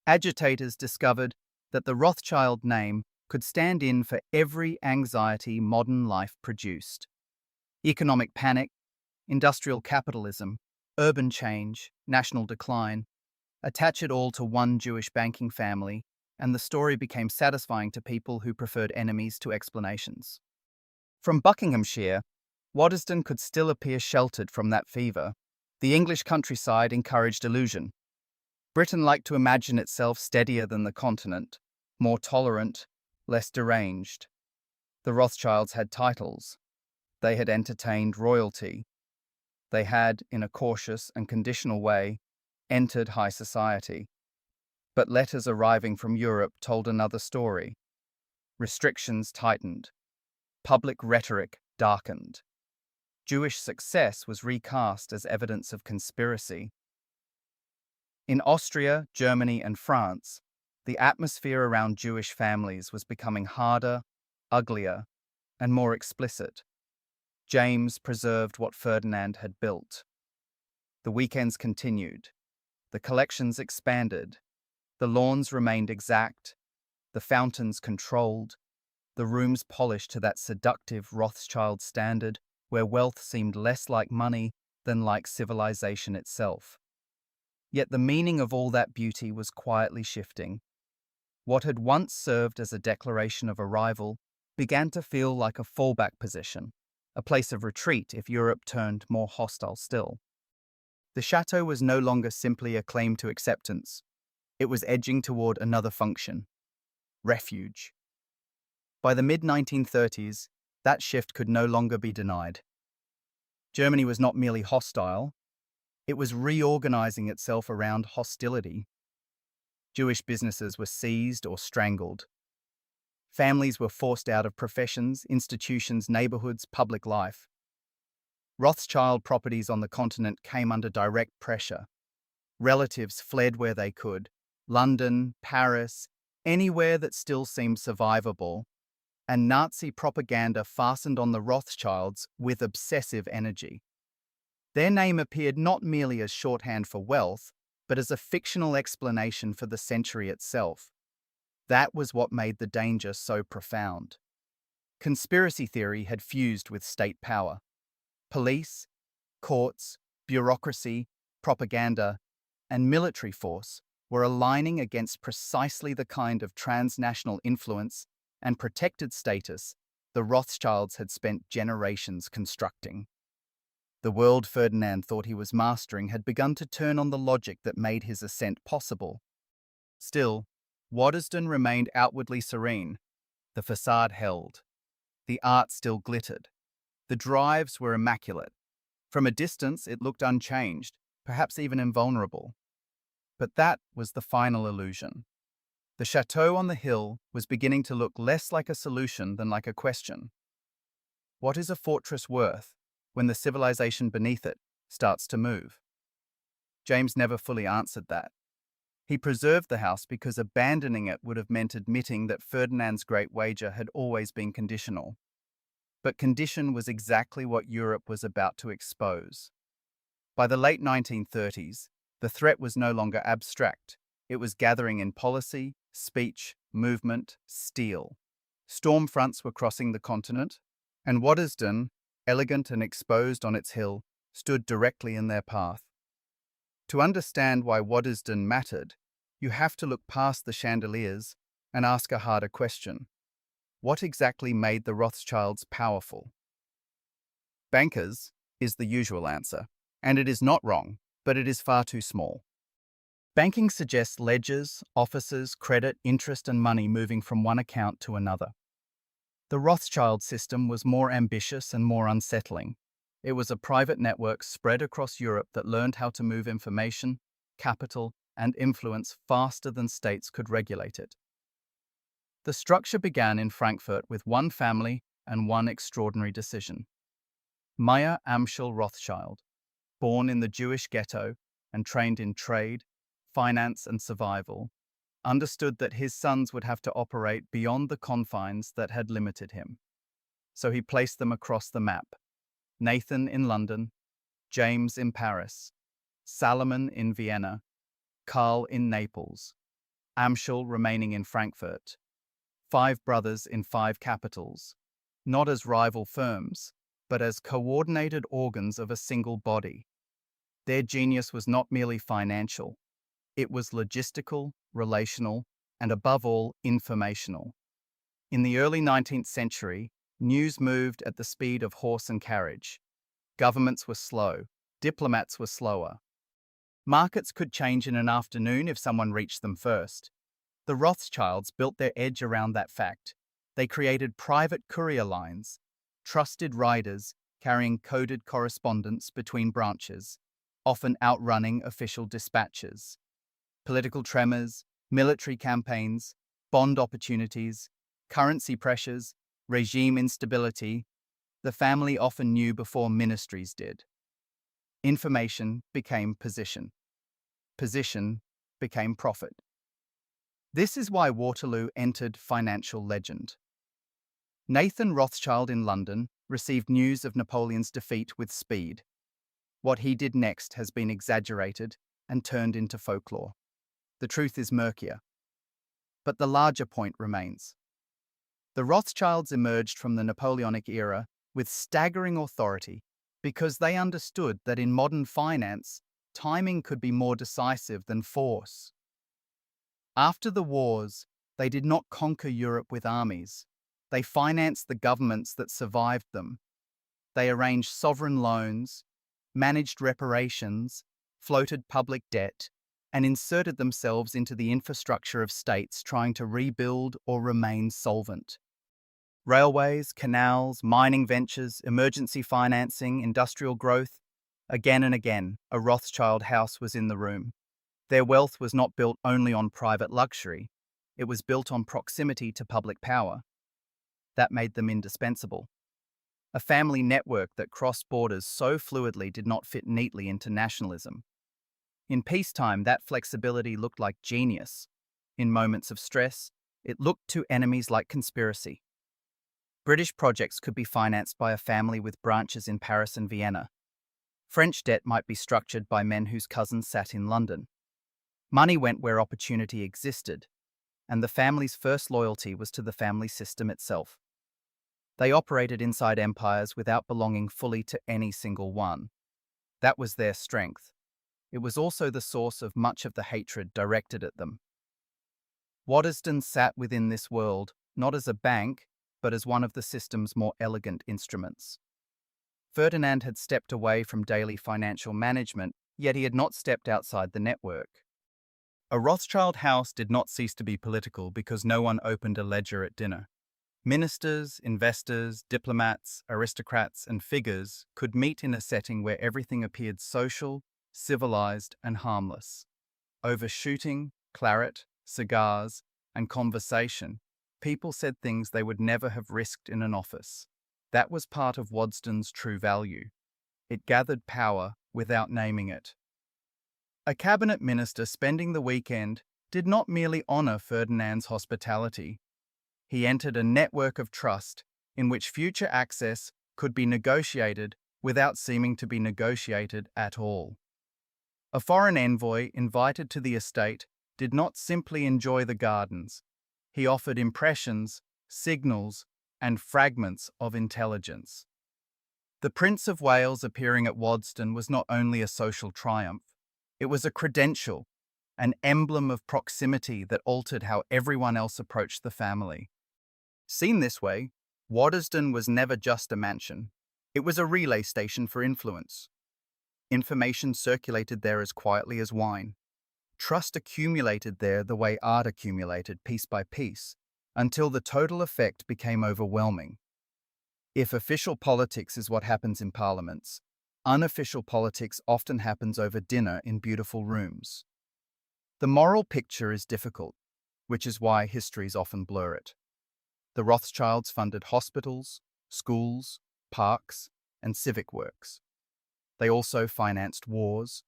Agitators discovered that the Rothschild name could stand in for every anxiety modern life produced. Economic panic, industrial capitalism, urban change, national decline. Attach it all to one Jewish banking family, and the story became satisfying to people who preferred enemies to explanations. From Buckinghamshire, Waddesdon could still appear sheltered from that fever. The English countryside encouraged illusion. Britain liked to imagine itself steadier than the continent, more tolerant, less deranged. The Rothschilds had titles. They had entertained royalty. They had, in a cautious and conditional way, entered high society. But letters arriving from Europe told another story. Restrictions tightened. Public rhetoric darkened. Jewish success was recast as evidence of conspiracy. In Austria, Germany, and France, the atmosphere around Jewish families was becoming harder, uglier, and more explicit. James preserved what Ferdinand had built. The weekends continued. The collections expanded. The lawns remained exact. The fountains controlled. The rooms polished to that seductive Rothschild standard where wealth seemed less like money than like civilization itself. Yet the meaning of all that beauty was quietly shifting. What had once served as a declaration of arrival began to feel like a fallback position, a place of retreat if Europe turned more hostile still. The chateau was no longer simply a claim to acceptance. It was edging toward another function: refuge. By the mid-1930s, that shift could no longer be denied. Germany was not merely hostile, it was reorganizing itself around hostility. Jewish businesses were seized or strangled. Families were forced out of professions, institutions, neighborhoods, public life. Rothschild properties on the continent came under direct pressure. Relatives fled where they could. London, Paris, anywhere that still seemed survivable. And Nazi propaganda fastened on the Rothschilds with obsessive energy. Their name appeared not merely as shorthand for wealth, but as a fictional explanation for the century itself. That was what made the danger so profound. Conspiracy theory had fused with state power. Police, courts, bureaucracy, propaganda, and military force were aligning against precisely the kind of transnational influence and protected status the Rothschilds had spent generations constructing. The world Ferdinand thought he was mastering had begun to turn on the logic that made his ascent possible. Still, Waddesdon remained outwardly serene. The facade held. The art still glittered. The drives were immaculate. From a distance, it looked unchanged, perhaps even invulnerable. But that was the final illusion. The chateau on the hill was beginning to look less like a solution than like a question. What is a fortress worth when the civilization beneath it starts to move? James never fully answered that. He preserved the house because abandoning it would have meant admitting that Ferdinand's great wager had always been conditional. But condition was exactly what Europe was about to expose. By the late 1930s, the threat was no longer abstract. It was gathering in policy, speech, movement, steel. Storm fronts were crossing the continent, and Waddesdon, elegant and exposed on its hill, stood directly in their path. To understand why Waddesdon mattered, you have to look past the chandeliers and ask a harder question. What exactly made the Rothschilds powerful? Bankers is the usual answer, and it is not wrong, but it is far too small. Banking suggests ledgers, offices, credit, interest, and money moving from one account to another. The Rothschild system was more ambitious and more unsettling. It was a private network spread across Europe that learned how to move information, capital, and influence faster than states could regulate it. The structure began in Frankfurt with one family and one extraordinary decision. Meyer Amschel Rothschild, born in the Jewish ghetto and trained in trade, finance, and survival, understood that his sons would have to operate beyond the confines that had limited him. So he placed them across the map: Nathan in London, James in Paris, Salomon in Vienna, Karl in Naples, Amschel remaining in Frankfurt. 5 brothers in 5 capitals, not as rival firms, but as coordinated organs of a single body. Their genius was not merely financial. It was logistical, relational, and above all, informational. In the early 19th century, news moved at the speed of horse and carriage. Governments were slow. Diplomats were slower. Markets could change in an afternoon if someone reached them first. The Rothschilds built their edge around that fact. They created private courier lines, trusted riders carrying coded correspondence between branches, often outrunning official dispatches. Political tremors, military campaigns, bond opportunities, currency pressures, regime instability, the family often knew before ministries did. Information became position. Position became profit. This is why Waterloo entered financial legend. Nathan Rothschild in London received news of Napoleon's defeat with speed. What he did next has been exaggerated and turned into folklore. The truth is murkier. But the larger point remains. The Rothschilds emerged from the Napoleonic era with staggering authority because they understood that in modern finance, timing could be more decisive than force. After the wars, they did not conquer Europe with armies. They financed the governments that survived them. They arranged sovereign loans, managed reparations, floated public debt, and inserted themselves into the infrastructure of states trying to rebuild or remain solvent. Railways, canals, mining ventures, emergency financing, industrial growth. Again and again, a Rothschild house was in the room. Their wealth was not built only on private luxury. It was built on proximity to public power. That made them indispensable. A family network that crossed borders so fluidly did not fit neatly into nationalism. In peacetime, that flexibility looked like genius. In moments of stress, it looked to enemies like conspiracy. British projects could be financed by a family with branches in Paris and Vienna. French debt might be structured by men whose cousins sat in London. Money went where opportunity existed, and the family's first loyalty was to the family system itself. They operated inside empires without belonging fully to any single one. That was their strength. It was also the source of much of the hatred directed at them. Waddesdon sat within this world, not as a bank, but as one of the system's more elegant instruments. Ferdinand had stepped away from daily financial management, yet he had not stepped outside the network. A Rothschild house did not cease to be political because no one opened a ledger at dinner. Ministers, investors, diplomats, aristocrats, and figures could meet in a setting where everything appeared social, civilized, and harmless. Over shooting, claret, cigars, and conversation, people said things they would never have risked in an office. That was part of Wotdsden's true value. It gathered power without naming it. A cabinet minister spending the weekend did not merely honor Ferdinand's hospitality. He entered a network of trust in which future access could be negotiated without seeming to be negotiated at all. A foreign envoy invited to the estate did not simply enjoy the gardens. He offered impressions, signals, and fragments of intelligence. The Prince of Wales appearing at Wotdsden was not only a social triumph, it was a credential, an emblem of proximity that altered how everyone else approached the family. Seen this way, Waddesdon was never just a mansion. It was a relay station for influence. Information circulated there as quietly as wine. Trust accumulated there the way art accumulated piece by piece, until the total effect became overwhelming. If official politics is what happens in parliaments, unofficial politics often happens over dinner in beautiful rooms. The moral picture is difficult, which is why histories often blur it. The Rothschilds funded hospitals, schools, parks, and civic works. They also financed wars,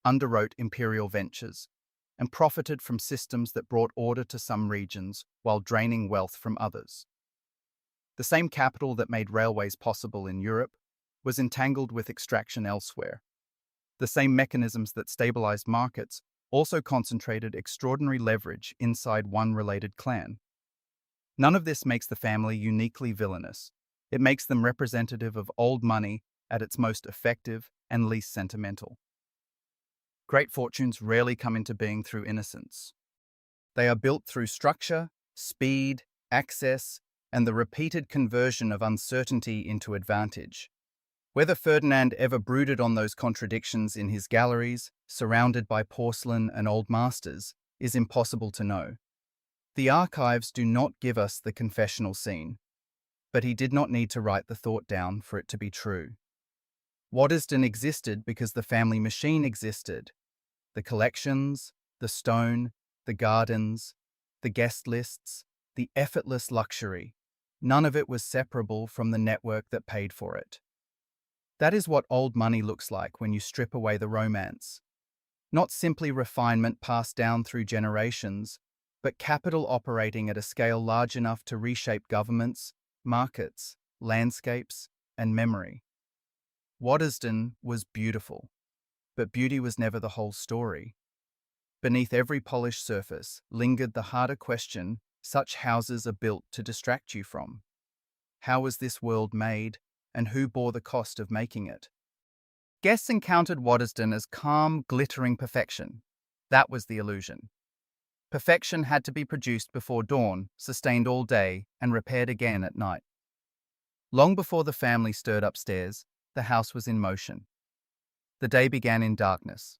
underwrote imperial ventures, and profited from systems that brought order to some regions while draining wealth from others. The same capital that made railways possible in Europe was entangled with extraction elsewhere. The same mechanisms that stabilized markets also concentrated extraordinary leverage inside one related clan. None of this makes the family uniquely villainous. It makes them representative of old money at its most effective and least sentimental. Great fortunes rarely come into being through innocence. They are built through structure, speed, access, and the repeated conversion of uncertainty into advantage. Whether Ferdinand ever brooded on those contradictions in his galleries, surrounded by porcelain and old masters, is impossible to know. The archives do not give us the confessional scene, but he did not need to write the thought down for it to be true. Waddesdon existed because the family machine existed. The collections, the stone, the gardens, the guest lists, the effortless luxury, none of it was separable from the network that paid for it. That is what old money looks like when you strip away the romance. Not simply refinement passed down through generations, but capital operating at a scale large enough to reshape governments, markets, landscapes, and memory. Waddesdon was beautiful, but beauty was never the whole story. Beneath every polished surface lingered the harder question such houses are built to distract you from. How was this world made, and who bore the cost of making it? Guests encountered Waddesdon as calm, glittering perfection. That was the illusion. Perfection had to be produced before dawn, sustained all day, and repaired again at night. Long before the family stirred upstairs, the house was in motion. The day began in darkness.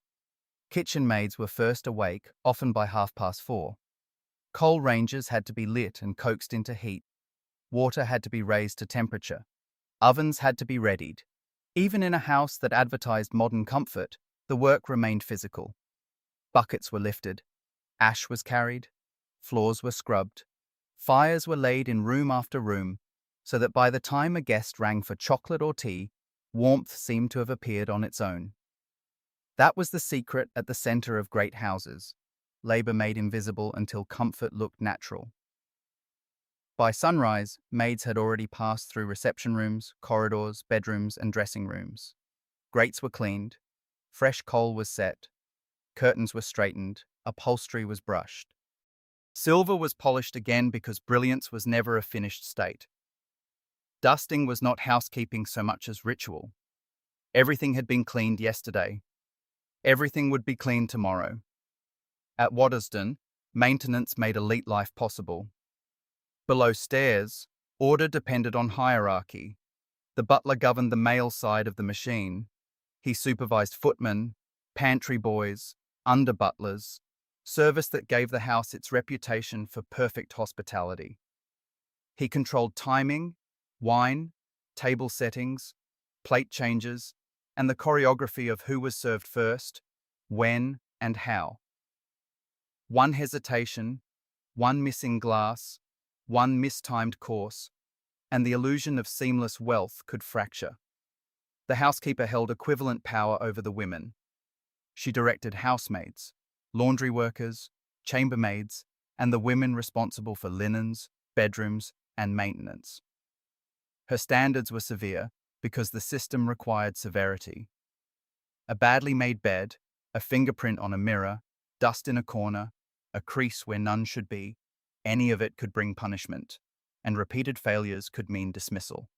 Kitchen maids were first awake, often by 4:30. Coal ranges had to be lit and coaxed into heat. Water had to be raised to temperature. Ovens had to be readied. Even in a house that advertised modern comfort, the work remained physical. Buckets were lifted. Ash was carried. Floors were scrubbed. Fires were laid in room after room, so that by the time a guest rang for chocolate or tea, warmth seemed to have appeared on its own. That was the secret at the center of great houses, labor made invisible until comfort looked natural. By sunrise, maids had already passed through reception rooms, corridors, bedrooms, and dressing rooms. Grates were cleaned, fresh coal was set, curtains were straightened, upholstery was brushed. Silver was polished again because brilliance was never a finished state. Dusting was not housekeeping so much as ritual. Everything had been cleaned yesterday. Everything would be cleaned tomorrow. At Waddesdon, maintenance made elite life possible. Below stairs, order depended on hierarchy. The butler governed the male side of the machine. He supervised footmen, pantry boys, under-butlers, service that gave the house its reputation for perfect hospitality. He controlled timing, wine, table settings, plate changes, and the choreography of who was served first, when, and how. One hesitation, one missing glass, one mistimed course, and the illusion of seamless wealth could fracture. The housekeeper held equivalent power over the women. She directed housemaids, laundry workers, chambermaids, and the women responsible for linens, bedrooms, and maintenance. Her standards were severe because the system required severity. A badly made bed, a fingerprint on a mirror, dust in a corner, a crease where none should be, any of it could bring punishment, and repeated failures could mean dismissal.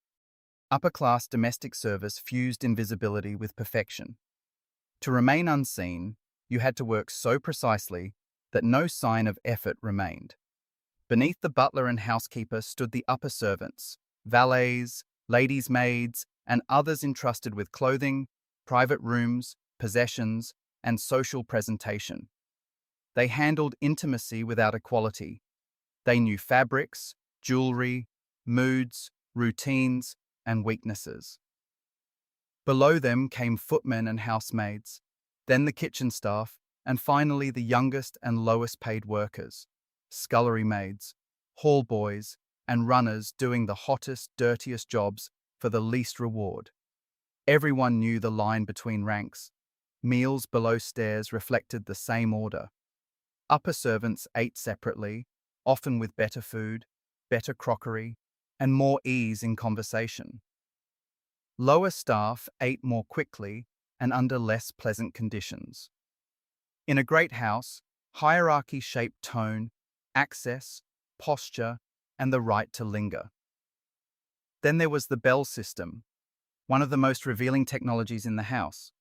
Upper-class domestic service fused invisibility with perfection. To remain unseen, you had to work so precisely that no sign of effort remained. Beneath the butler and housekeeper stood the upper servants, valets, ladies' maids, and others entrusted with clothing, private rooms, possessions, and social presentation. They handled intimacy without equality. They knew fabrics, jewelry, moods, routines, and weaknesses. Below them came footmen and housemaids, then the kitchen staff, and finally the youngest and lowest paid workers, scullery maids, hall boys, and runners doing the hottest, dirtiest jobs for the least reward. Everyone knew the line between ranks. Meals below stairs reflected the same order. Upper servants ate separately, often with better food, better crockery, and more ease in conversation. Lower staff ate more quickly and under less pleasant conditions. In a great house, hierarchy shaped tone, access, posture, and the right to linger. Then there was the bell system, one of the most revealing technologies in the house.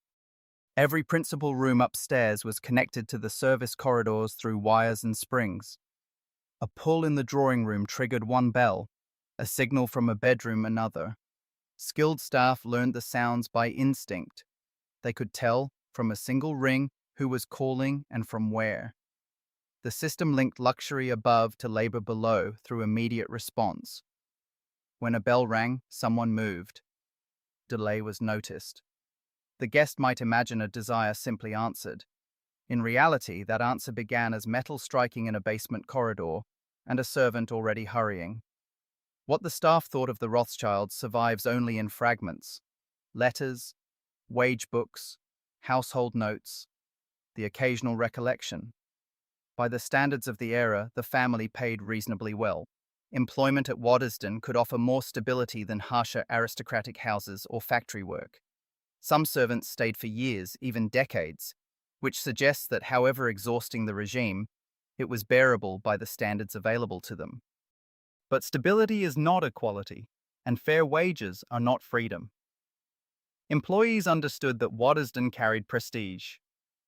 Every principal room upstairs was connected to the service corridors through wires and springs. A pull in the drawing room triggered one bell, a signal from a bedroom another. Skilled staff learned the sounds by instinct. They could tell, from a single ring, who was calling and from where. The system linked luxury above to labor below through immediate response. When a bell rang, someone moved. Delay was noticed. The guest might imagine a desire simply answered. In reality, that answer began as metal striking in a basement corridor and a servant already hurrying. What the staff thought of the Rothschilds survives only in fragments: letters, wage books, household notes, the occasional recollection. By the standards of the era, the family paid reasonably well. Employment at Waddesdon could offer more stability than harsher aristocratic houses or factory work. Some servants stayed for years, even decades, which suggests that however exhausting the regime, it was bearable by the standards available to them. But stability is not equality, and fair wages are not freedom. Employees understood that Waddesdon carried prestige.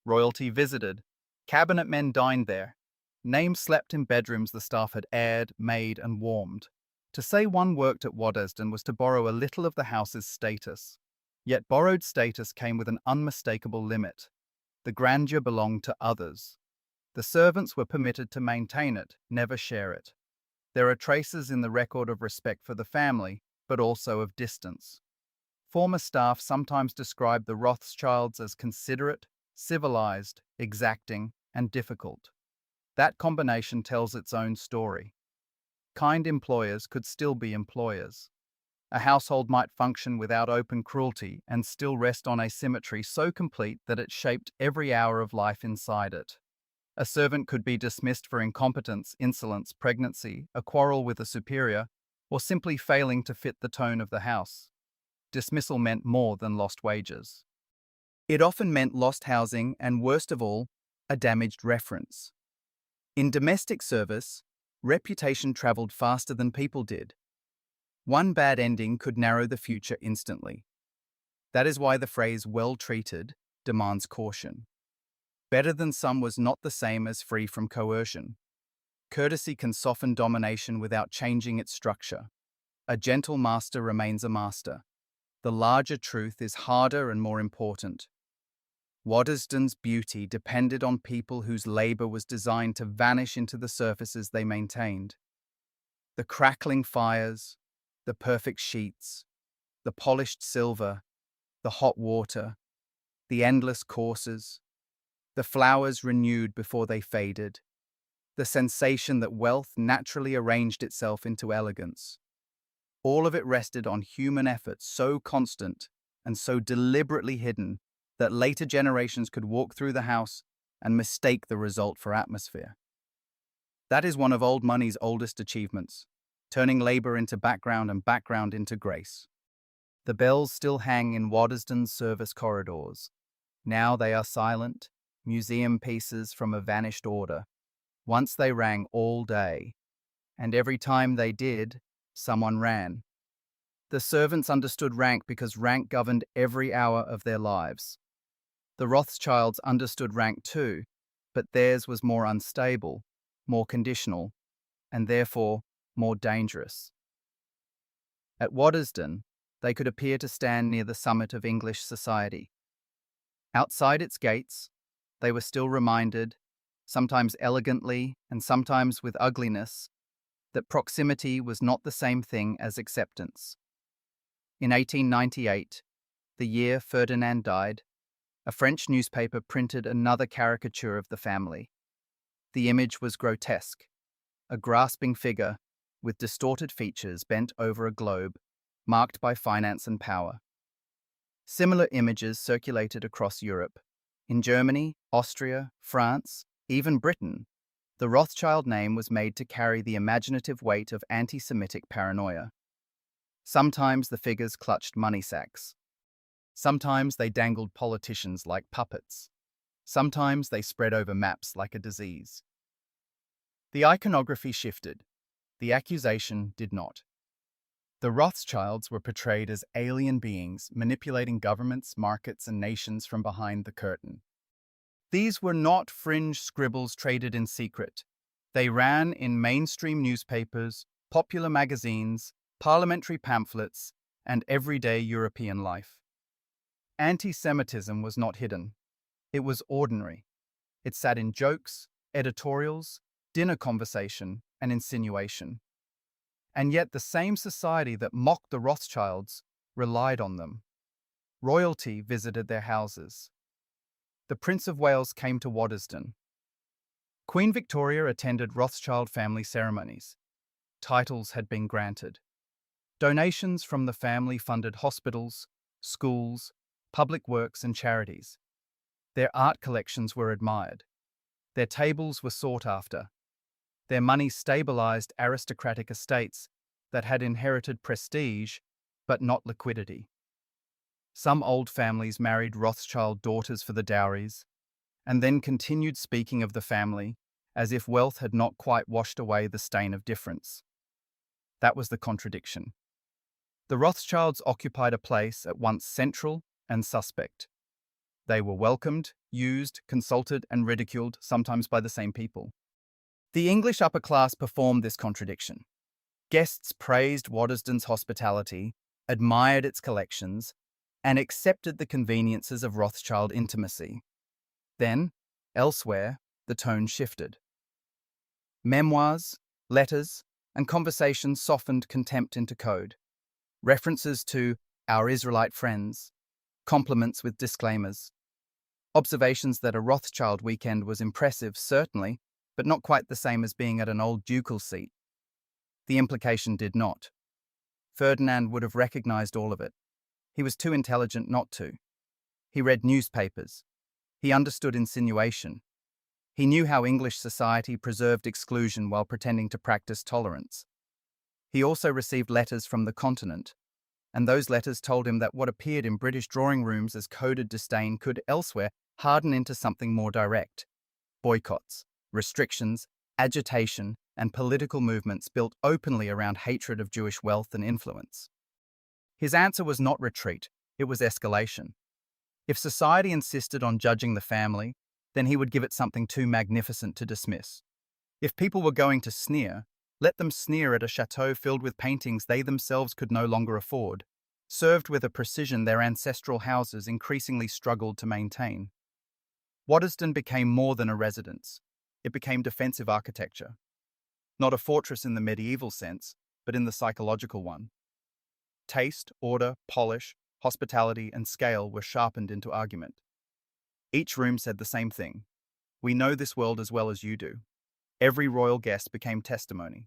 Royalty visited. Cabinet men dined there. Names slept in bedrooms the staff had aired, made, and warmed. To say one worked at Waddesdon was to borrow a little of the house's status. Yet borrowed status came with an unmistakable limit. The grandeur belonged to others. The servants were permitted to maintain it, never share it. There are traces in the record of respect for the family, but also of distance. Former staff sometimes described the Rothschilds as considerate, civilized, exacting, and difficult. That combination tells its own story. Kind employers could still be employers. A household might function without open cruelty and still rest on a symmetry so complete that it shaped every hour of life inside it. A servant could be dismissed for incompetence, insolence, pregnancy, a quarrel with a superior, or simply failing to fit the tone of the house. Dismissal meant more than lost wages. It often meant lost housing and, worst of all, a damaged reference. In domestic service, reputation traveled faster than people did. One bad ending could narrow the future instantly. That is why the phrase "well treated" demands caution. Better than some was not the same as free from coercion. Courtesy can soften domination without changing its structure. A gentle master remains a master. The larger truth is harder and more important. Waddesdon's beauty depended on people whose labor was designed to vanish into the surfaces they maintained. The crackling fires, the perfect sheets, the polished silver, the hot water, the endless courses, the flowers renewed before they faded, the sensation that wealth naturally arranged itself into elegance. All of it rested on human effort so constant and so deliberately hidden that later generations could walk through the house and mistake the result for atmosphere. That is one of old money's oldest achievements, turning labor into background and background into grace. The bells still hang in Waddesdon's service corridors. Now they are silent, museum pieces from a vanished order. Once they rang all day, and every time they did, someone ran. The servants understood rank because rank governed every hour of their lives. The Rothschilds understood rank too, but theirs was more unstable, more conditional, and therefore more dangerous. At Waddesdon, they could appear to stand near the summit of English society. Outside its gates, they were still reminded, sometimes elegantly and sometimes with ugliness, that proximity was not the same thing as acceptance. In 1898, the year Ferdinand died, a French newspaper printed another caricature of the family. The image was grotesque, a grasping figure with distorted features bent over a globe, marked by finance and power. Similar images circulated across Europe. In Germany, Austria, France, even Britain, the Rothschild name was made to carry the imaginative weight of anti-Semitic paranoia. Sometimes the figures clutched money sacks. Sometimes they dangled politicians like puppets. Sometimes they spread over maps like a disease. The iconography shifted. The accusation did not. The Rothschilds were portrayed as alien beings manipulating governments, markets, and nations from behind the curtain. These were not fringe scribbles traded in secret. They ran in mainstream newspapers, popular magazines, parliamentary pamphlets, and everyday European life. Anti-Semitism was not hidden. It was ordinary. It sat in jokes, editorials, dinner conversation, and insinuation. And yet the same society that mocked the Rothschilds relied on them. Royalty visited their houses. The Prince of Wales came to Waddesdon. Queen Victoria attended Rothschild family ceremonies. Titles had been granted. Donations from the family funded hospitals, schools, public works, and charities. Their art collections were admired. Their tables were sought after. Their money stabilized aristocratic estates that had inherited prestige, but not liquidity. Some old families married Rothschild daughters for the dowries, and then continued speaking of the family as if wealth had not quite washed away the stain of difference. That was the contradiction. The Rothschilds occupied a place at once central and suspect. They were welcomed, used, consulted, and ridiculed, sometimes by the same people. The English upper class performed this contradiction. Guests praised Waddesdon's hospitality, admired its collections, and accepted the conveniences of Rothschild intimacy. Then, elsewhere, the tone shifted. Memoirs, letters, and conversations softened contempt into code. References to our Israelite friends, compliments with disclaimers, observations that a Rothschild weekend was impressive, certainly, but not quite the same as being at an old ducal seat. The implication did not. Ferdinand would have recognized all of it. He was too intelligent not to. He read newspapers. He understood insinuation. He knew how English society preserved exclusion while pretending to practice tolerance. He also received letters from the continent, and those letters told him that what appeared in British drawing rooms as coded disdain could elsewhere harden into something more direct. Boycotts, restrictions, agitation, and political movements built openly around hatred of Jewish wealth and influence. His answer was not retreat, it was escalation. If society insisted on judging the family, then he would give it something too magnificent to dismiss. If people were going to sneer, let them sneer at a chateau filled with paintings they themselves could no longer afford, served with a precision their ancestral houses increasingly struggled to maintain. Waddesdon became more than a residence. It became defensive architecture. Not a fortress in the medieval sense, but in the psychological one. Taste, order, polish, hospitality, and scale were sharpened into argument. Each room said the same thing. We know this world as well as you do. Every royal guest became testimony.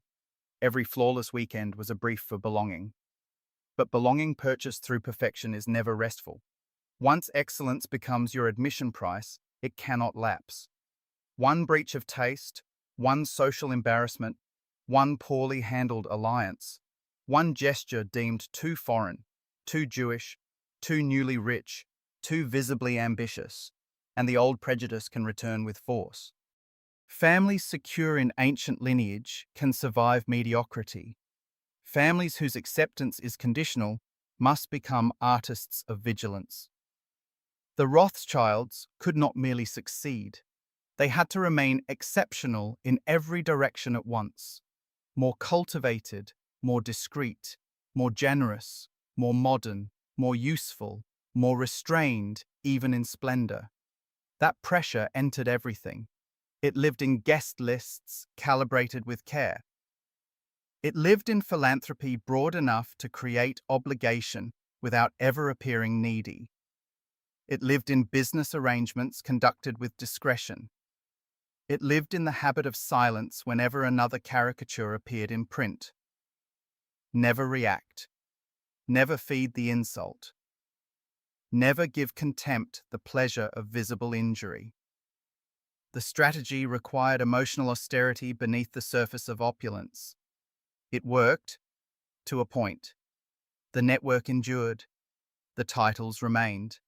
Every flawless weekend was a brief for belonging. But belonging purchased through perfection is never restful. Once excellence becomes your admission price, it cannot lapse. One breach of taste, one social embarrassment, one poorly handled alliance, one gesture deemed too foreign, too Jewish, too newly rich, too visibly ambitious, and the old prejudice can return with force. Families secure in ancient lineage can survive mediocrity. Families whose acceptance is conditional must become artists of vigilance. The Rothschilds could not merely succeed. They had to remain exceptional in every direction at once. More cultivated, more discreet, more generous, more modern, more useful, more restrained, even in splendor. That pressure entered everything. It lived in guest lists calibrated with care. It lived in philanthropy broad enough to create obligation without ever appearing needy. It lived in business arrangements conducted with discretion. It lived in the habit of silence whenever another caricature appeared in print. Never react. Never feed the insult. Never give contempt the pleasure of visible injury. The strategy required emotional austerity beneath the surface of opulence. It worked, to a point. The network endured. The titles remained.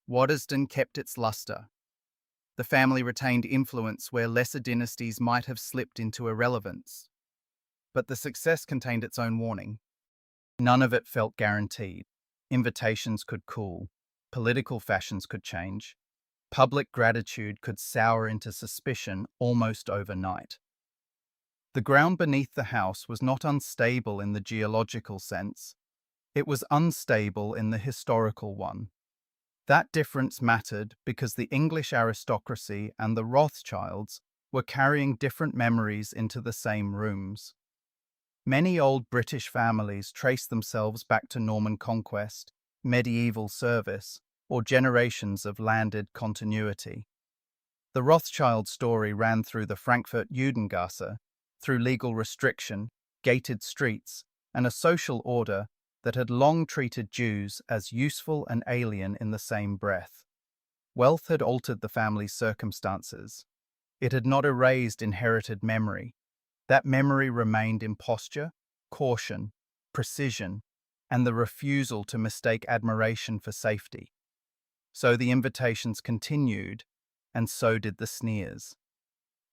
Waddesdon kept its luster. The family retained influence where lesser dynasties might have slipped into irrelevance. But the success contained its own warning. None of it felt guaranteed. Invitations could cool. Political fashions could change. Public gratitude could sour into suspicion almost overnight. The ground beneath the house was not unstable in the geological sense. It was unstable in the historical one. That difference mattered because the English aristocracy and the Rothschilds were carrying different memories into the same rooms. Many old British families trace themselves back to Norman conquest, medieval service, or generations of landed continuity. The Rothschild story ran through the Frankfurt Judengasse, through legal restriction, gated streets, and a social order that had long treated Jews as useful and alien in the same breath. Wealth had altered the family's circumstances. It had not erased inherited memory. That memory remained in posture, caution, precision, and the refusal to mistake admiration for safety. So the invitations continued, and so did the sneers.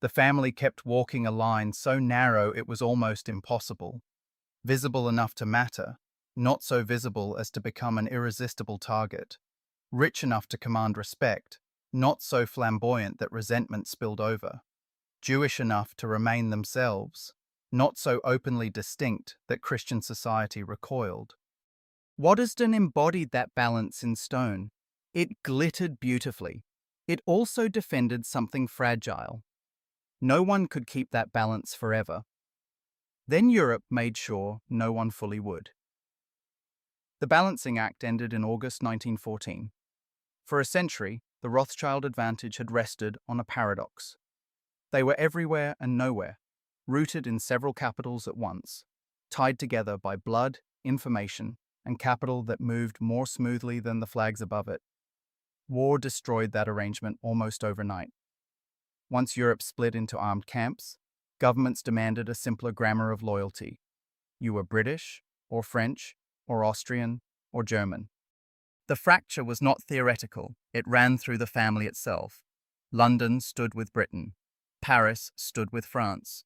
The family kept walking a line so narrow it was almost impossible, visible enough to matter, not so visible as to become an irresistible target, rich enough to command respect, not so flamboyant that resentment spilled over, Jewish enough to remain themselves, not so openly distinct that Christian society recoiled. Waddesdon embodied that balance in stone. It glittered beautifully. It also defended something fragile. No one could keep that balance forever. Then Europe made sure no one fully would. The Balancing Act ended in August 1914. For a century, the Rothschild advantage had rested on a paradox. They were everywhere and nowhere, rooted in several capitals at once, tied together by blood, information, and capital that moved more smoothly than the flags above it. War destroyed that arrangement almost overnight. Once Europe split into armed camps, governments demanded a simpler grammar of loyalty. You were British, or French, or Austrian, or German. The fracture was not theoretical, it ran through the family itself. London stood with Britain. Paris stood with France.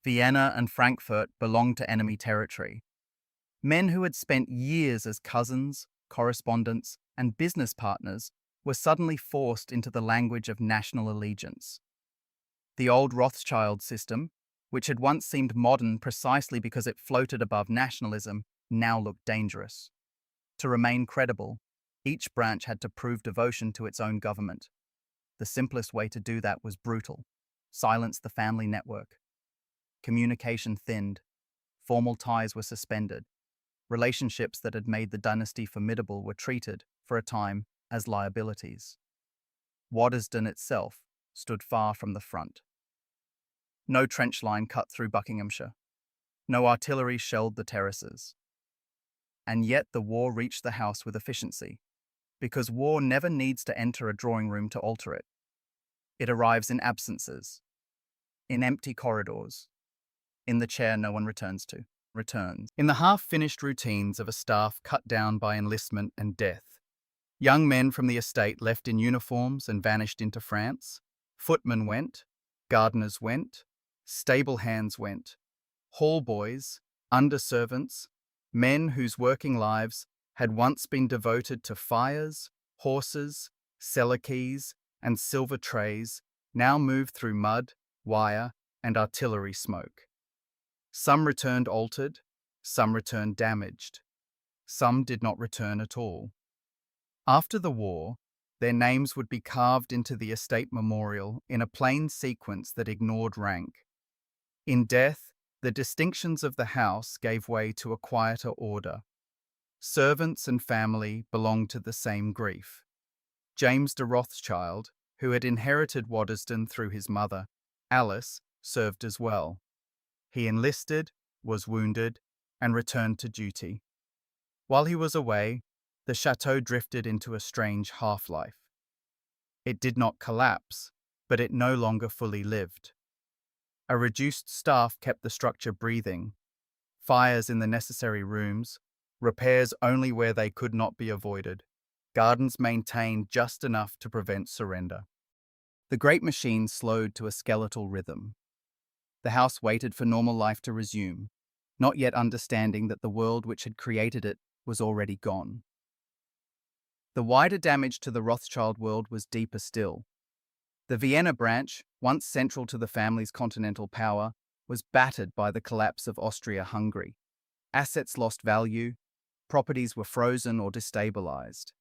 Vienna and Frankfurt belonged to enemy territory. Men who had spent years as cousins, correspondents, and business partners were suddenly forced into the language of national allegiance. The old Rothschild system, which had once seemed modern precisely because it floated above nationalism, now looked dangerous. To remain credible, each branch had to prove devotion to its own government. The simplest way to do that was brutal. Silence the family network. Communication thinned. Formal ties were suspended. Relationships that had made the dynasty formidable were treated, for a time, as liabilities. Waddesdon itself stood far from the front. No trench line cut through Buckinghamshire. No artillery shelled the terraces. And yet the war reached the house with efficiency, because war never needs to enter a drawing room to alter it. It arrives in absences, in empty corridors, in the chair no one returns. In the half-finished routines of a staff cut down by enlistment and death. Young men from the estate left in uniforms and vanished into France. Footmen went, gardeners went, stable hands went, hall boys, under-servants, men whose working lives had once been devoted to fires, horses, cellar keys, and silver trays, now moved through mud, wire, and artillery smoke. Some returned altered, some returned damaged. Some did not return at all. After the war, Their names would be carved into the estate memorial in a plain sequence that ignored rank. In death, the distinctions of the house gave way to a quieter order. Servants and family belonged to the same grief. James de Rothschild, who had inherited Waddesdon through his mother, Alice, served as well. He enlisted, was wounded, and returned to duty. While he was away, the chateau drifted into a strange half-life. It did not collapse, but it no longer fully lived. A reduced staff kept the structure breathing, fires in the necessary rooms, repairs only where they could not be avoided, gardens maintained just enough to prevent surrender. The great machine slowed to a skeletal rhythm. The house waited for normal life to resume, not yet understanding that the world which had created it was already gone. The wider damage to the Rothschild world was deeper still. The Vienna branch, once central to the family's continental power, was battered by the collapse of Austria-Hungary. Assets lost value, properties were frozen or destabilized.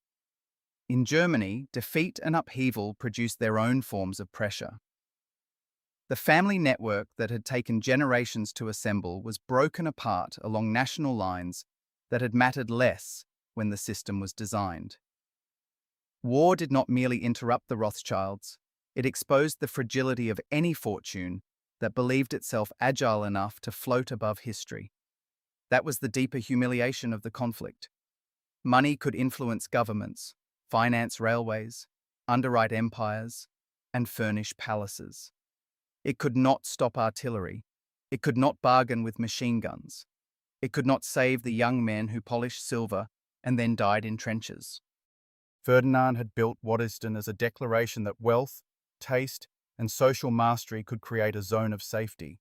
In Germany, defeat and upheaval produced their own forms of pressure. The family network that had taken generations to assemble was broken apart along national lines that had mattered less when the system was designed. War did not merely interrupt the Rothschilds, it exposed the fragility of any fortune that believed itself agile enough to float above history. That was the deeper humiliation of the conflict. Money could influence governments, finance railways, underwrite empires, and furnish palaces. It could not stop artillery. It could not bargain with machine guns. It could not save the young men who polished silver and then died in trenches. Ferdinand had built Waddesdon as a declaration that wealth, taste, and social mastery could create a zone of safety.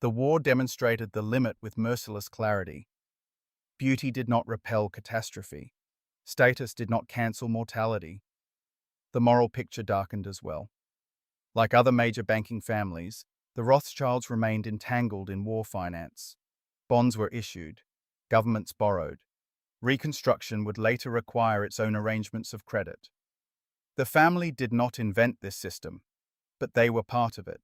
The war demonstrated the limit with merciless clarity. Beauty did not repel catastrophe. Status did not cancel mortality. The moral picture darkened as well. Like other major banking families, the Rothschilds remained entangled in war finance. Bonds were issued, governments borrowed. Reconstruction would later require its own arrangements of credit. The family did not invent this system, but they were part of it.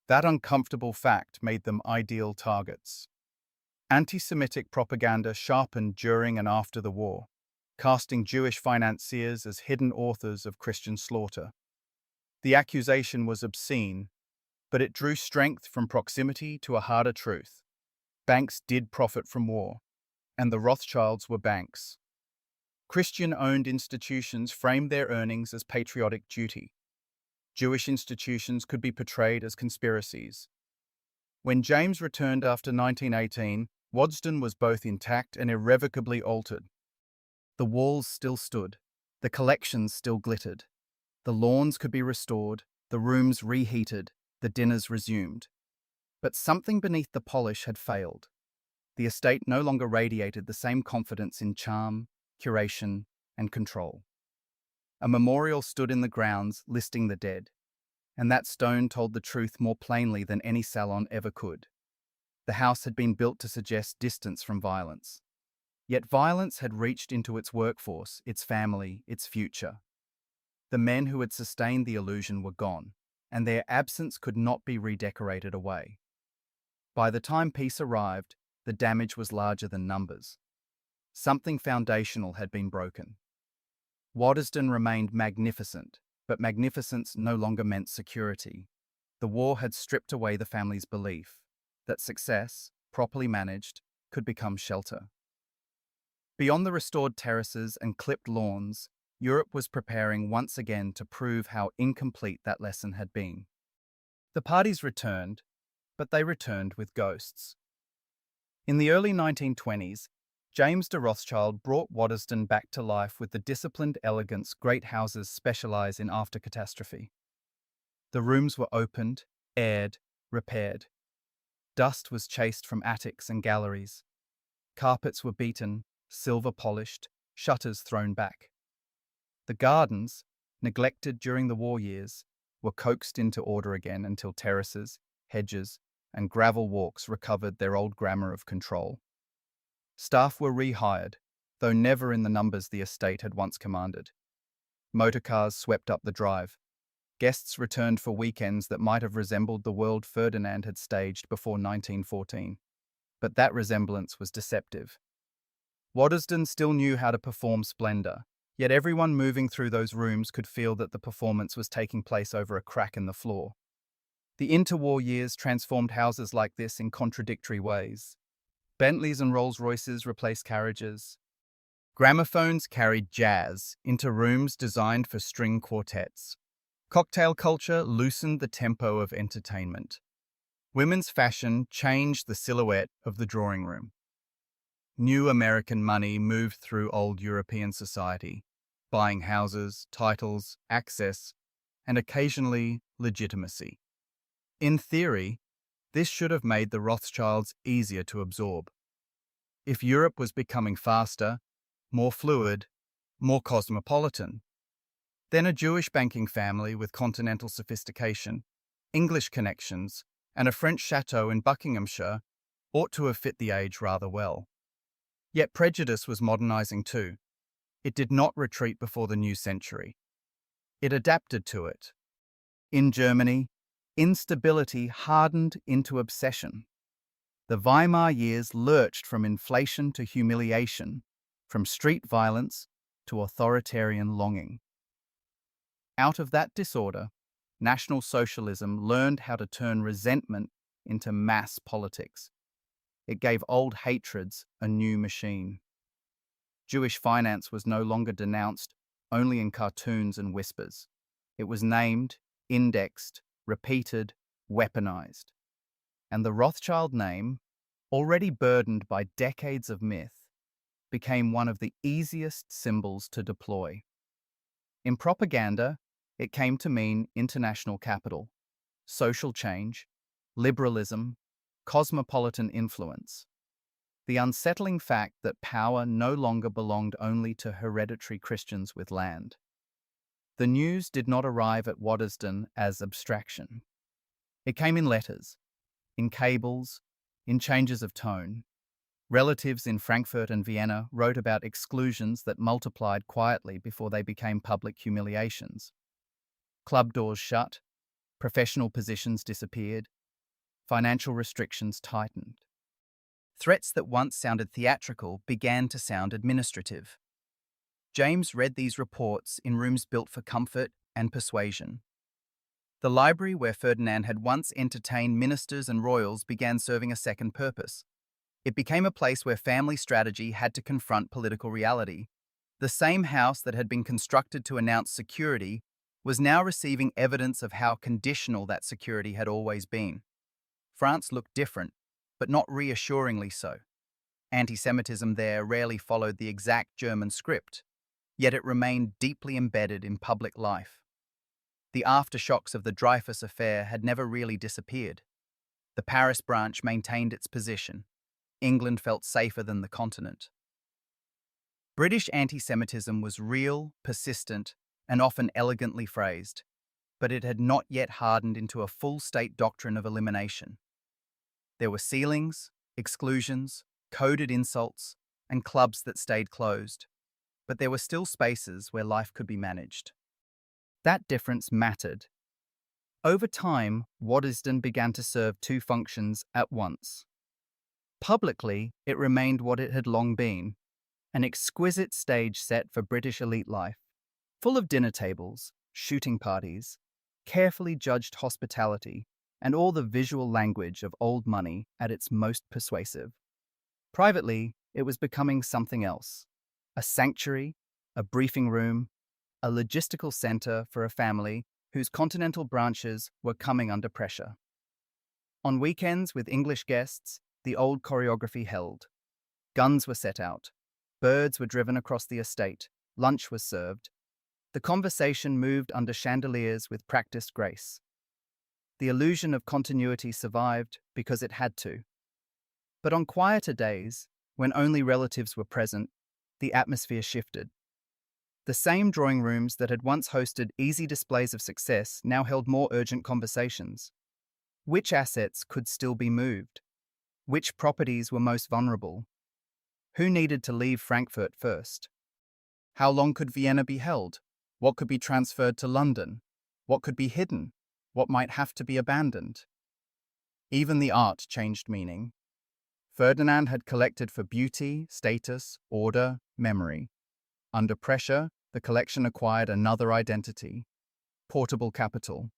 That uncomfortable fact made them ideal targets. Anti-Semitic propaganda sharpened during and after the war, casting Jewish financiers as hidden authors of Christian slaughter. The accusation was obscene, but it drew strength from proximity to a harder truth. Banks did profit from war, and the Rothschilds were banks. Christian-owned institutions framed their earnings as patriotic duty. Jewish institutions could be portrayed as conspiracies. When James returned after 1918, Wotdsden was both intact and irrevocably altered. The walls still stood, the collections still glittered. The lawns could be restored, the rooms reheated, the dinners resumed. But something beneath the polish had failed. The estate no longer radiated the same confidence in charm, curation, and control. A memorial stood in the grounds listing the dead, and that stone told the truth more plainly than any salon ever could. The house had been built to suggest distance from violence. Yet violence had reached into its workforce, its family, its future. The men who had sustained the illusion were gone, and their absence could not be redecorated away. By the time peace arrived, the damage was larger than numbers. Something foundational had been broken. Waddesdon remained magnificent, but magnificence no longer meant security. The war had stripped away the family's belief that success, properly managed, could become shelter. Beyond the restored terraces and clipped lawns, Europe was preparing once again to prove how incomplete that lesson had been. The parties returned, but they returned with ghosts. In the early 1920s, James de Rothschild brought Waddesdon back to life with the disciplined elegance great houses specialize in after catastrophe. The rooms were opened, aired, repaired. Dust was chased from attics and galleries. Carpets were beaten, silver polished, shutters thrown back. The gardens, neglected during the war years, were coaxed into order again until terraces, hedges, and gravel walks recovered their old glamour of control. Staff were rehired, though never in the numbers the estate had once commanded. Motorcars swept up the drive. Guests returned for weekends that might have resembled the world Ferdinand had staged before 1914. But that resemblance was deceptive. Waddesdon still knew how to perform splendor, yet everyone moving through those rooms could feel that the performance was taking place over a crack in the floor. The interwar years transformed houses like this in contradictory ways. Bentleys and Rolls-Royces replaced carriages. Gramophones carried jazz into rooms designed for string quartets. Cocktail culture loosened the tempo of entertainment. Women's fashion changed the silhouette of the drawing room. New American money moved through old European society, buying houses, titles, access, and occasionally legitimacy. In theory, this should have made the Rothschilds easier to absorb. If Europe was becoming faster, more fluid, more cosmopolitan, then a Jewish banking family with continental sophistication, English connections, and a French chateau in Buckinghamshire ought to have fit the age rather well. Yet prejudice was modernizing too. It did not retreat before the new century. It adapted to it. In Germany, instability hardened into obsession. The Weimar years lurched from inflation to humiliation, from street violence to authoritarian longing. Out of that disorder, National Socialism learned how to turn resentment into mass politics. It gave old hatreds a new machine. Jewish finance was no longer denounced only in cartoons and whispers. It was named, indexed, repeated, weaponized. And the Rothschild name, already burdened by decades of myth, became one of the easiest symbols to deploy. In propaganda, it came to mean international capital, social change, liberalism, cosmopolitan influence. The unsettling fact that power no longer belonged only to hereditary Christians with land. The news did not arrive at Waddesdon as abstraction. It came in letters, in cables, in changes of tone. Relatives in Frankfurt and Vienna wrote about exclusions that multiplied quietly before they became public humiliations. Club doors shut, professional positions disappeared, financial restrictions tightened. Threats that once sounded theatrical began to sound administrative. James read these reports in rooms built for comfort and persuasion. The library where Ferdinand had once entertained ministers and royals began serving a second purpose. It became a place where family strategy had to confront political reality. The same house that had been constructed to announce security was now receiving evidence of how conditional that security had always been. France looked different, but not reassuringly so. Anti-Semitism there rarely followed the exact German script, yet it remained deeply embedded in public life. The aftershocks of the Dreyfus affair had never really disappeared. The Paris branch maintained its position. England felt safer than the continent. British anti-Semitism was real, persistent, and often elegantly phrased, but it had not yet hardened into a full-state doctrine of elimination. There were ceilings, exclusions, coded insults, and clubs that stayed closed, but there were still spaces where life could be managed. That difference mattered. Over time, Waddesdon began to serve two functions at once. Publicly, it remained what it had long been, an exquisite stage set for British elite life, full of dinner tables, shooting parties, carefully judged hospitality, and all the visual language of old money at its most persuasive. Privately, it was becoming something else, a sanctuary, a briefing room, a logistical center for a family whose continental branches were coming under pressure. On weekends with English guests, the old choreography held. Guns were set out, birds were driven across the estate, lunch was served. The conversation moved under chandeliers with practiced grace. The illusion of continuity survived because it had to. But on quieter days, when only relatives were present, the atmosphere shifted. The same drawing rooms that had once hosted easy displays of success now held more urgent conversations. Which assets could still be moved? Which properties were most vulnerable? Who needed to leave Frankfurt first? How long could Vienna be held? What could be transferred to London? What could be hidden? What might have to be abandoned? Even the art changed meaning. Ferdinand had collected for beauty, status, order, memory. Under pressure, the collection acquired another identity: portable capital.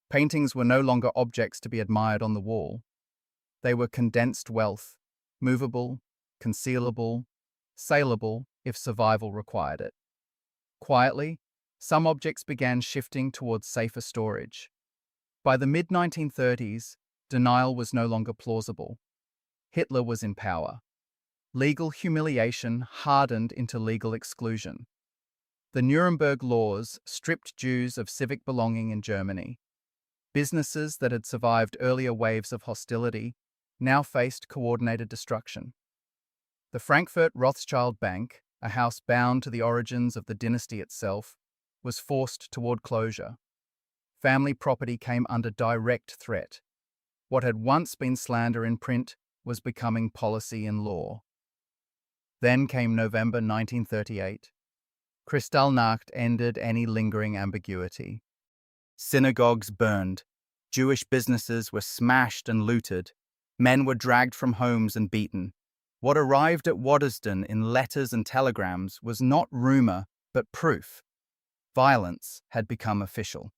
Paintings were no longer objects to be admired on the wall. They were condensed wealth, movable, concealable, saleable if survival required it. Quietly, some objects began shifting towards safer storage. By the mid-1930s, denial was no longer plausible. Hitler was in power. Legal humiliation hardened into legal exclusion. The Nuremberg laws stripped Jews of civic belonging in Germany. Businesses that had survived earlier waves of hostility now faced coordinated destruction. The Frankfurt Rothschild Bank, a house bound to the origins of the dynasty itself, was forced toward closure. Family property came under direct threat. What had once been slander in print was becoming policy in law. Then came November 1938. Kristallnacht ended any lingering ambiguity. Synagogues burned. Jewish businesses were smashed and looted. Men were dragged from homes and beaten. What arrived at Waddesdon in letters and telegrams was not rumor, but proof. Violence had become official.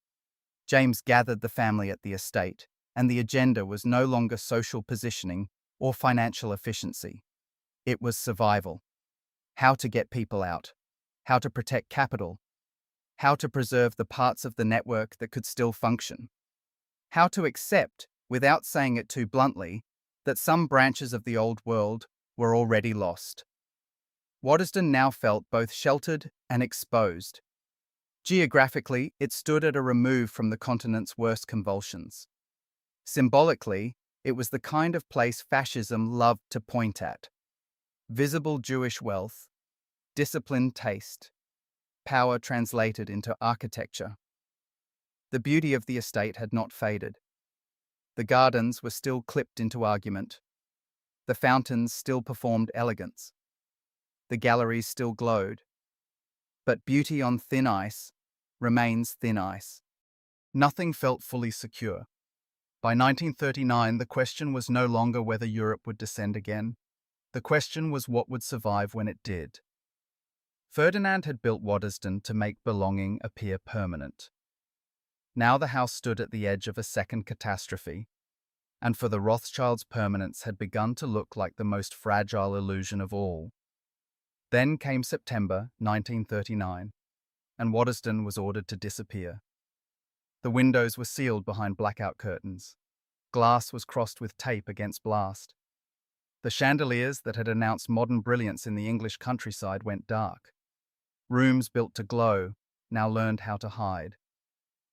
James gathered the family at the estate, and the agenda was no longer social positioning or financial efficiency. It was survival. How to get people out. How to protect capital. How to preserve the parts of the network that could still function. How to accept, without saying it too bluntly, that some branches of the old world were already lost. Waddesdon now felt both sheltered and exposed. Geographically, it stood at a remove from the continent's worst convulsions. Symbolically, it was the kind of place fascism loved to point at. Visible Jewish wealth, disciplined taste, power translated into architecture. The beauty of the estate had not faded. The gardens were still clipped into argument. The fountains still performed elegance. The galleries still glowed. But beauty on thin ice remains thin ice. Nothing felt fully secure. By 1939, the question was no longer whether Europe would descend again. The question was what would survive when it did. Ferdinand had built Waddesdon to make belonging appear permanent. Now the house stood at the edge of a second catastrophe, and for the Rothschilds' permanence had begun to look like the most fragile illusion of all. Then came September 1939, and Waddesdon was ordered to disappear. The windows were sealed behind blackout curtains. Glass was crossed with tape against blast. The chandeliers that had announced modern brilliance in the English countryside went dark. Rooms built to glow now learned how to hide.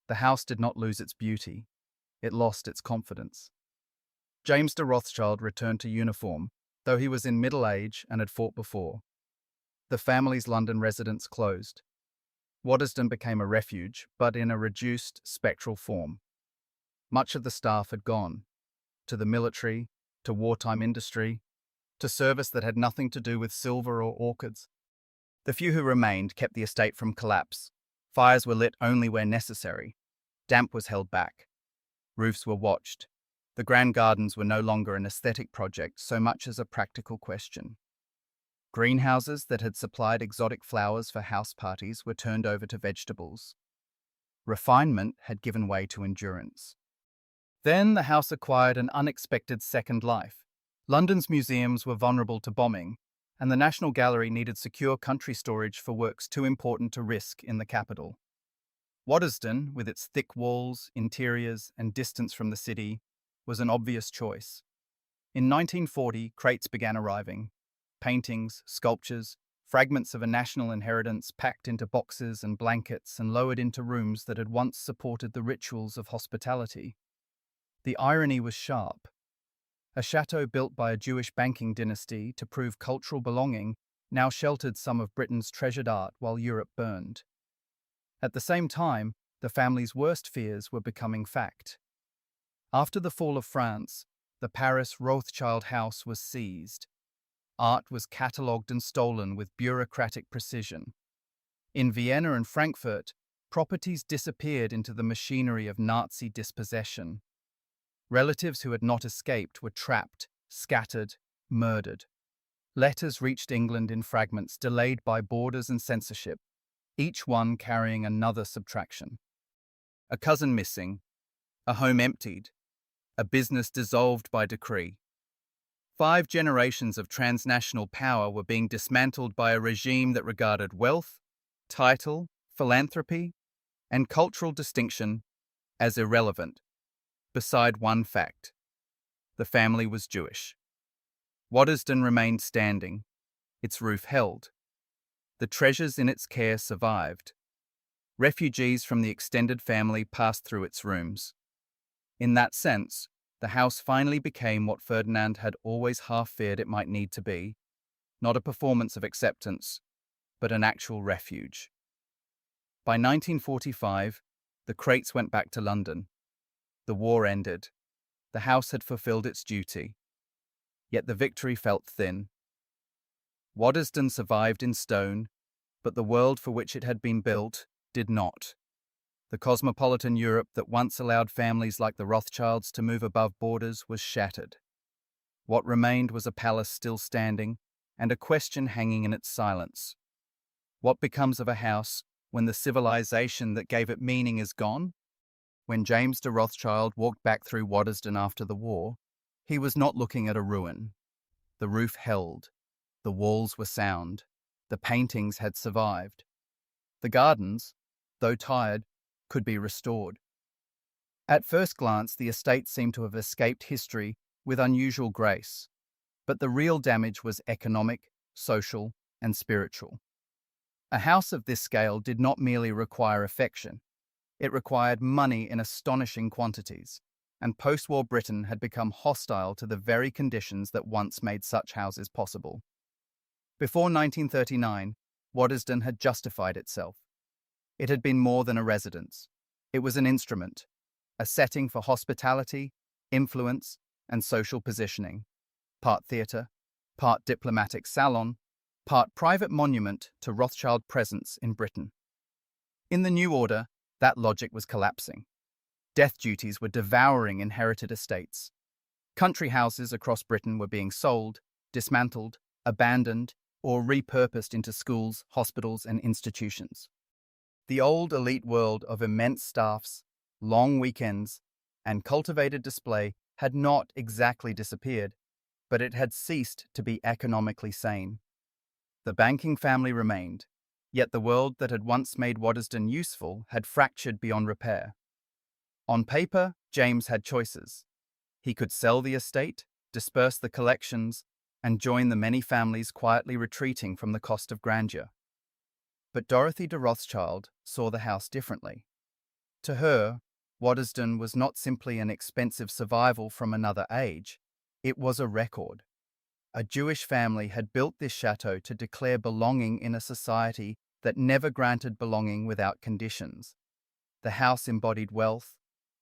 The house did not lose its beauty. It lost its confidence. James de Rothschild returned to uniform, though he was in middle age and had fought before. The family's London residence closed. Waddesdon became a refuge, but in a reduced, spectral form. Much of the staff had gone, to the military, to wartime industry, to service that had nothing to do with silver or orchids. The few who remained kept the estate from collapse. Fires were lit only where necessary. Damp was held back. Roofs were watched. The grand gardens were no longer an aesthetic project so much as a practical question. Greenhouses that had supplied exotic flowers for house parties were turned over to vegetables. Refinement had given way to endurance. Then the house acquired an unexpected second life. London's museums were vulnerable to bombing, and the National Gallery needed secure country storage for works too important to risk in the capital. Waddesdon, with its thick walls, interiors, and distance from the city, was an obvious choice. In 1940, crates began arriving. Paintings, sculptures, fragments of a national inheritance packed into boxes and blankets and lowered into rooms that had once supported the rituals of hospitality. The irony was sharp. A chateau built by a Jewish banking dynasty to prove cultural belonging now sheltered some of Britain's treasured art while Europe burned. At the same time, the family's worst fears were becoming fact. After the fall of France, the Paris Rothschild house was seized. Art was catalogued and stolen with bureaucratic precision. In Vienna and Frankfurt, properties disappeared into the machinery of Nazi dispossession. Relatives who had not escaped were trapped, scattered, murdered. Letters reached England in fragments, delayed by borders and censorship, each one carrying another subtraction. A cousin missing, a home emptied, a business dissolved by decree. 5 generations of transnational power were being dismantled by a regime that regarded wealth, title, philanthropy, and cultural distinction as irrelevant, beside one fact: the family was Jewish. Waddesdon remained standing, its roof held. The treasures in its care survived. Refugees from the extended family passed through its rooms. In that sense, the house finally became what Ferdinand had always half feared it might need to be, not a performance of acceptance, but an actual refuge. By 1945, the crates went back to London. The war ended. The house had fulfilled its duty. Yet the victory felt thin. Waddesdon survived in stone, but the world for which it had been built did not. The cosmopolitan Europe that once allowed families like the Rothschilds to move above borders was shattered. What remained was a palace still standing and a question hanging in its silence. What becomes of a house when the civilization that gave it meaning is gone? When James de Rothschild walked back through Waddesdon after the war, he was not looking at a ruin. The roof held. The walls were sound. The paintings had survived. The gardens, though tired, could be restored. At first glance, the estate seemed to have escaped history with unusual grace, but the real damage was economic, social, and spiritual. A house of this scale did not merely require affection. It required money in astonishing quantities, and post-war Britain had become hostile to the very conditions that once made such houses possible. Before 1939, Waddesdon had justified itself. It had been more than a residence. It was an instrument, a setting for hospitality, influence, and social positioning. Part theatre, part diplomatic salon, part private monument to Rothschild presence in Britain. In the new order, that logic was collapsing. Death duties were devouring inherited estates. Country houses across Britain were being sold, dismantled, abandoned, or repurposed into schools, hospitals, and institutions. The old elite world of immense staffs, long weekends, and cultivated display had not exactly disappeared, but it had ceased to be economically sane. The banking family remained, yet the world that had once made Waddesdon useful had fractured beyond repair. On paper, James had choices. He could sell the estate, disperse the collections, and join the many families quietly retreating from the cost of grandeur. But Dorothy de Rothschild saw the house differently. To her, Waddesdon was not simply an expensive survival from another age, it was a record. A Jewish family had built this chateau to declare belonging in a society that never granted belonging without conditions. The house embodied wealth,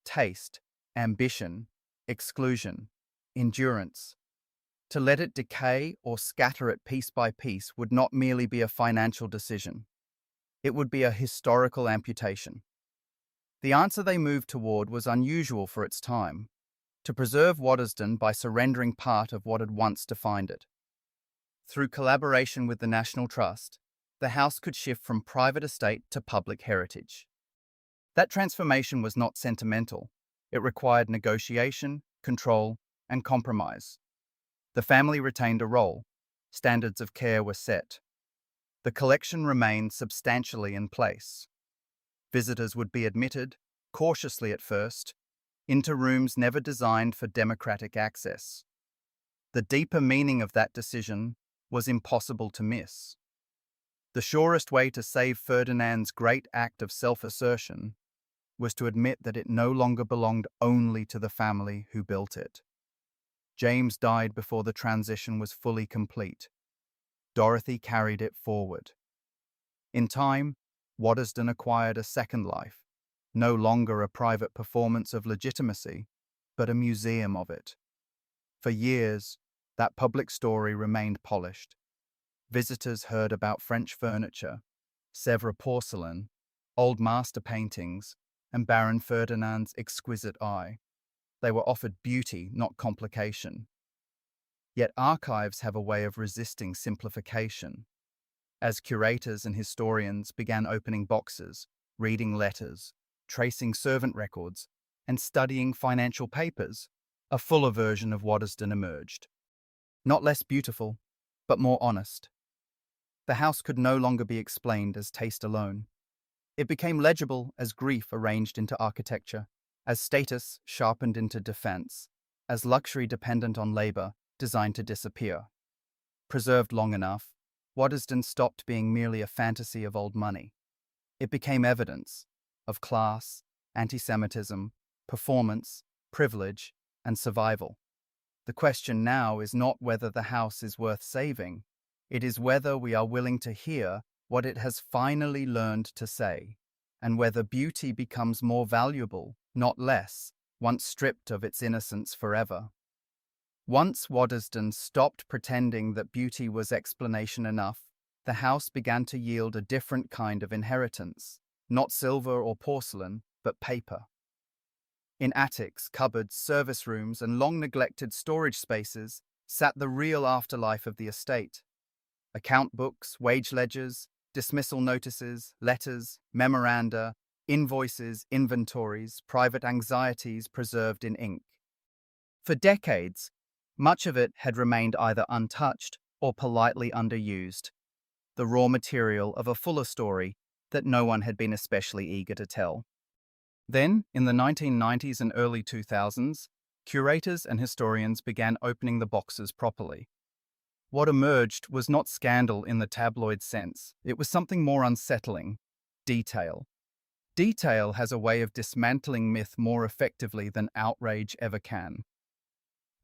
taste, ambition, exclusion, endurance. To let it decay or scatter it piece by piece would not merely be a financial decision. It would be a historical amputation. The answer they moved toward was unusual for its time: to preserve Waddesdon by surrendering part of what had once defined it. Through collaboration with the National Trust, the house could shift from private estate to public heritage. That transformation was not sentimental. It required negotiation, control, and compromise. The family retained a role. Standards of care were set. The collection remained substantially in place. Visitors would be admitted, cautiously at first, into rooms never designed for democratic access. The deeper meaning of that decision was impossible to miss. The surest way to save Ferdinand's great act of self-assertion was to admit that it no longer belonged only to the family who built it. James died before the transition was fully complete. Dorothy carried it forward. In time, Waddesdon acquired a second life, no longer a private performance of legitimacy, but a museum of it. For years, that public story remained polished. Visitors heard about French furniture, Sèvres porcelain, old master paintings, and Baron Ferdinand's exquisite eye. They were offered beauty, not complication. Yet archives have a way of resisting simplification. As curators and historians began opening boxes, reading letters, tracing servant records, and studying financial papers, a fuller version of Waddesdon emerged. Not less beautiful, but more honest. The house could no longer be explained as taste alone. It became legible as grief arranged into architecture, as status sharpened into defense, as luxury dependent on labor designed to disappear. Preserved long enough, Waddesdon stopped being merely a fantasy of old money. It became evidence of class, anti-Semitism, performance, privilege, and survival. The question now is not whether the house is worth saving, it is whether we are willing to hear what it has finally learned to say, and whether beauty becomes more valuable, not less, once stripped of its innocence forever. Once Waddesdon stopped pretending that beauty was explanation enough, the house began to yield a different kind of inheritance, not silver or porcelain, but paper. In attics, cupboards, service rooms, and long-neglected storage spaces sat the real afterlife of the estate. Account books, wage ledgers, dismissal notices, letters, memoranda, invoices, inventories, private anxieties preserved in ink. For decades, much of it had remained either untouched or politely underused, the raw material of a fuller story that no one had been especially eager to tell. Then, in the 1990s and early 2000s, curators and historians began opening the boxes properly. What emerged was not scandal in the tabloid sense. It was something more unsettling: detail. Detail has a way of dismantling myth more effectively than outrage ever can.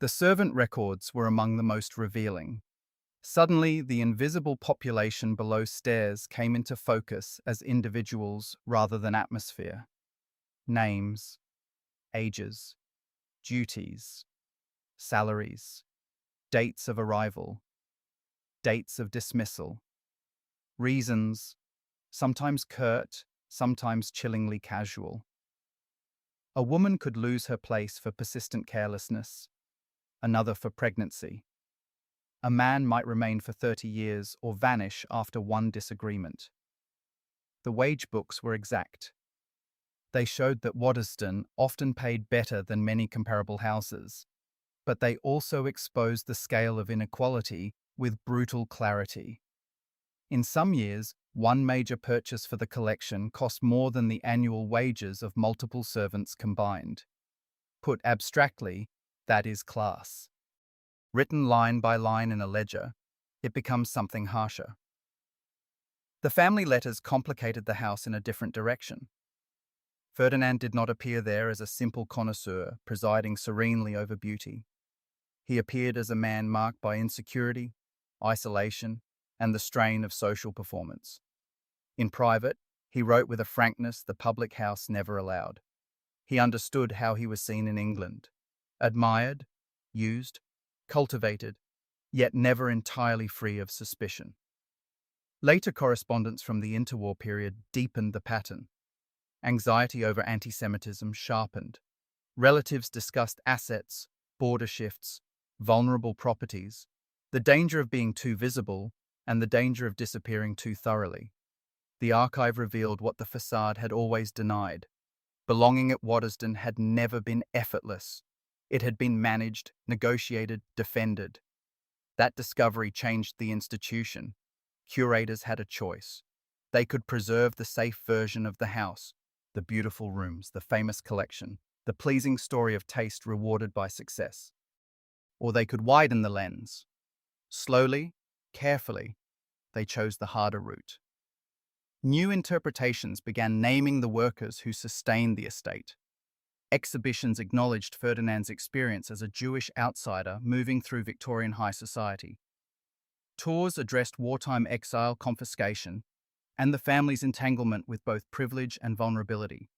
The servant records were among the most revealing. Suddenly, the invisible population below stairs came into focus as individuals rather than atmosphere. Names, ages, duties, salaries, dates of arrival, dates of dismissal, reasons, sometimes curt, sometimes chillingly casual. A woman could lose her place for persistent carelessness, another for pregnancy. A man might remain for 30 years or vanish after one disagreement. The wage books were exact. They showed that Waddesdon often paid better than many comparable houses, but they also exposed the scale of inequality with brutal clarity. In some years, one major purchase for the collection cost more than the annual wages of multiple servants combined. Put abstractly, that is class. Written line by line in a ledger, it becomes something harsher. The family letters complicated the house in a different direction. Ferdinand did not appear there as a simple connoisseur presiding serenely over beauty. He appeared as a man marked by insecurity, isolation, and the strain of social performance. In private, he wrote with a frankness the public house never allowed. He understood how he was seen in England: admired, used, cultivated, yet never entirely free of suspicion. Later correspondence from the interwar period deepened the pattern. Anxiety over anti-Semitism sharpened. Relatives discussed assets, border shifts, vulnerable properties, the danger of being too visible, and the danger of disappearing too thoroughly. The archive revealed what the facade had always denied. Belonging at Waddesdon had never been effortless. It had been managed, negotiated, defended. That discovery changed the institution. Curators had a choice. They could preserve the safe version of the house, the beautiful rooms, the famous collection, the pleasing story of taste rewarded by success. Or they could widen the lens. Slowly, carefully, they chose the harder route. New interpretations began naming the workers who sustained the estate. Exhibitions acknowledged Ferdinand's experience as a Jewish outsider moving through Victorian high society. Tours addressed wartime exile, confiscation, and the family's entanglement with both privilege and vulnerability.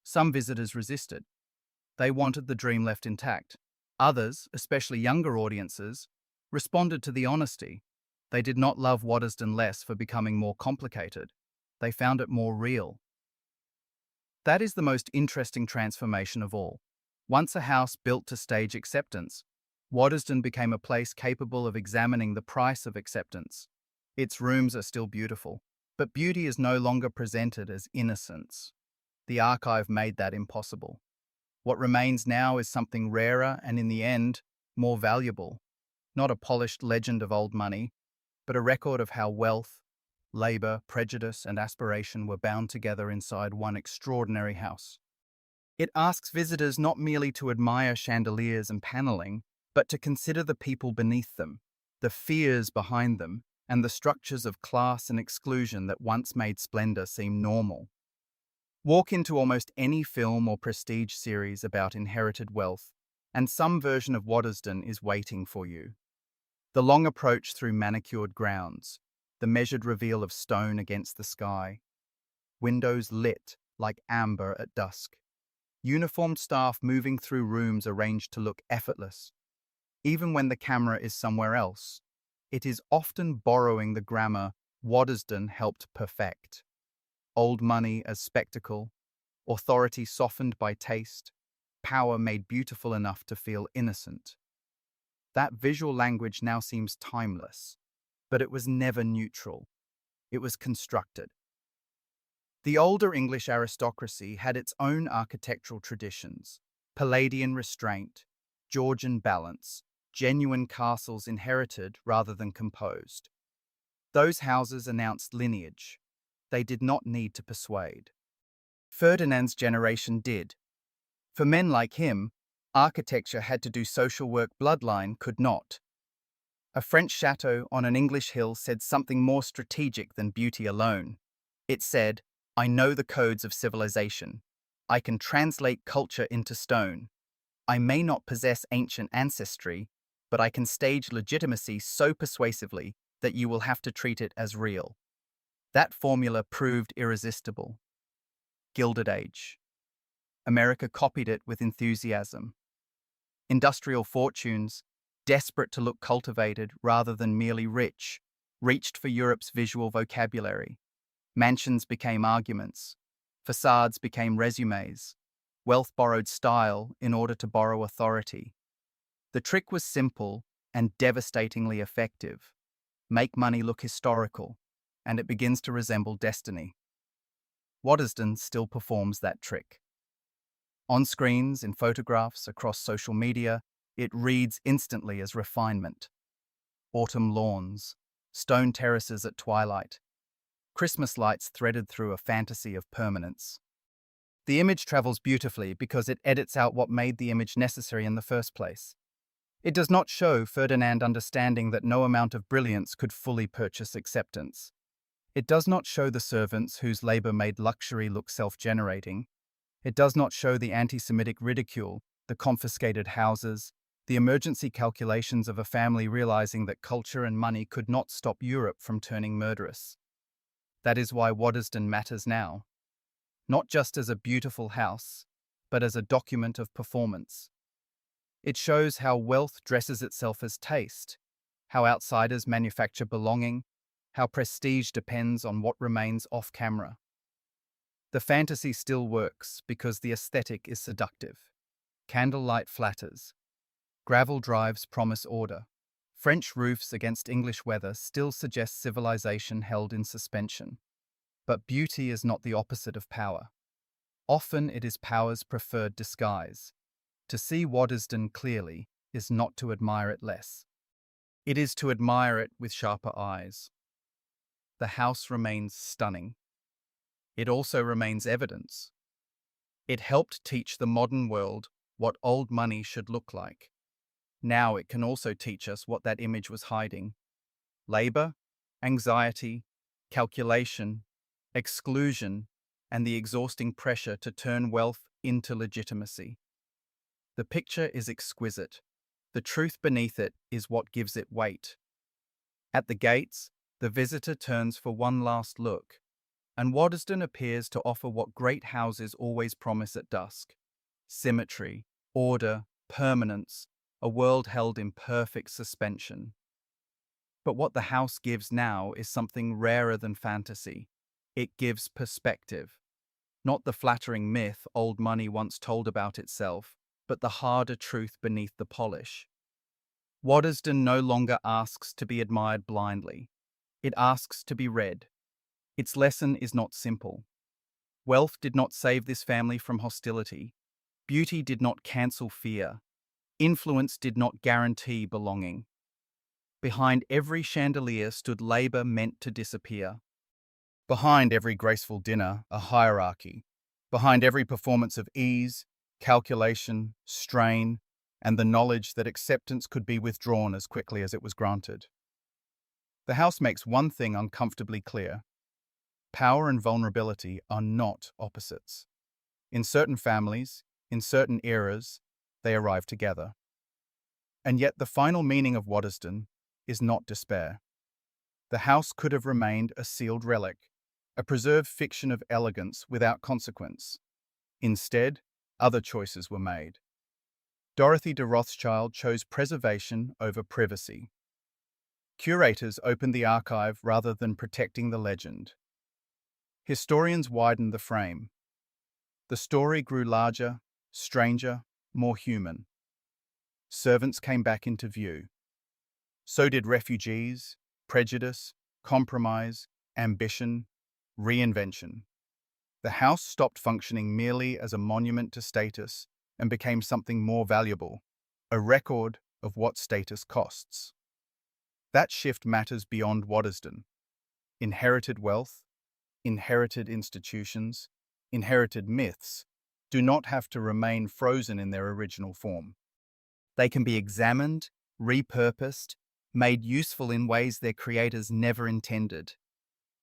Some visitors resisted. They wanted the dream left intact. Others, especially younger audiences, responded to the honesty. They did not love Waddesdon less for becoming more complicated. They found it more real. That is the most interesting transformation of all. Once a house built to stage acceptance, Waddesdon became a place capable of examining the price of acceptance. Its rooms are still beautiful, but beauty is no longer presented as innocence. The archive made that impossible. What remains now is something rarer and, in the end, more valuable. Not a polished legend of old money, but a record of how wealth, labour, prejudice, and aspiration were bound together inside one extraordinary house. It asks visitors not merely to admire chandeliers and panelling, but to consider the people beneath them, the fears behind them, and the structures of class and exclusion that once made splendour seem normal. Walk into almost any film or prestige series about inherited wealth, and some version of Waddesdon is waiting for you. The long approach through manicured grounds, the measured reveal of stone against the sky, windows lit like amber at dusk, uniformed staff moving through rooms arranged to look effortless. Even when the camera is somewhere else, it is often borrowing the grammar Waddesdon helped perfect. Old money as spectacle, authority softened by taste, power made beautiful enough to feel innocent. That visual language now seems timeless, but it was never neutral. It was constructed. The older English aristocracy had its own architectural traditions, Palladian restraint, Georgian balance, genuine castles inherited rather than composed. Those houses announced lineage. They did not need to persuade. Ferdinand's generation did. For men like him, architecture had to do social work, bloodline could not. A French chateau on an English hill said something more strategic than beauty alone. It said, "I know the codes of civilization. I can translate culture into stone. I may not possess ancient ancestry, but I can stage legitimacy so persuasively that you will have to treat it as real." That formula proved irresistible. Gilded Age. America copied it with enthusiasm. Industrial fortunes, desperate to look cultivated rather than merely rich, reached for Europe's visual vocabulary. Mansions became arguments. Facades became resumes. Wealth borrowed style in order to borrow authority. The trick was simple and devastatingly effective. Make money look historical, and it begins to resemble destiny. Waddesdon still performs that trick. On screens, in photographs, across social media, it reads instantly as refinement. Autumn lawns, stone terraces at twilight, Christmas lights threaded through a fantasy of permanence. The image travels beautifully because it edits out what made the image necessary in the first place. It does not show Ferdinand understanding that no amount of brilliance could fully purchase acceptance. It does not show the servants whose labor made luxury look self-generating. It does not show the anti-Semitic ridicule, the confiscated houses, the emergency calculations of a family realizing that culture and money could not stop Europe from turning murderous. That is why Waddesdon matters now. Not just as a beautiful house, but as a document of performance. It shows how wealth dresses itself as taste, how outsiders manufacture belonging, how prestige depends on what remains off-camera. The fantasy still works because the aesthetic is seductive. Candlelight flatters. Gravel drives promise order. French roofs against English weather still suggest civilization held in suspension. But beauty is not the opposite of power. Often it is power's preferred disguise. To see Waddesdon clearly is not to admire it less. It is to admire it with sharper eyes. The house remains stunning. It also remains evidence. It helped teach the modern world what old money should look like. Now it can also teach us what that image was hiding. Labor, anxiety, calculation, exclusion, and the exhausting pressure to turn wealth into legitimacy. The picture is exquisite. The truth beneath it is what gives it weight. At the gates, the visitor turns for one last look, and Waddesdon appears to offer what great houses always promise at dusk: symmetry, order, permanence, a world held in perfect suspension. But what the house gives now is something rarer than fantasy: It gives perspective, not the flattering myth old money once told about itself, but the harder truth beneath the polish. Waddesdon no longer asks to be admired blindly. It asks to be read. Its lesson is not simple. Wealth did not save this family from hostility. Beauty did not cancel fear. Influence did not guarantee belonging. Behind every chandelier stood labor meant to disappear. Behind every graceful dinner, a hierarchy. Behind every performance of ease, calculation, strain, and the knowledge that acceptance could be withdrawn as quickly as it was granted. The house makes one thing uncomfortably clear. Power and vulnerability are not opposites. In certain families, in certain eras, they arrive together. And yet the final meaning of Waddesdon is not despair. The house could have remained a sealed relic, a preserved fiction of elegance without consequence. Instead, other choices were made. Dorothy de Rothschild chose preservation over privacy. Curators opened the archive rather than protecting the legend. Historians widened the frame. The story grew larger, stranger, more human. Servants came back into view. So did refugees, prejudice, compromise, ambition, reinvention. The house stopped functioning merely as a monument to status and became something more valuable, a record of what status costs. That shift matters beyond Waddesdon. Inherited wealth, inherited institutions, inherited myths do not have to remain frozen in their original form. They can be examined, repurposed, made useful in ways their creators never intended.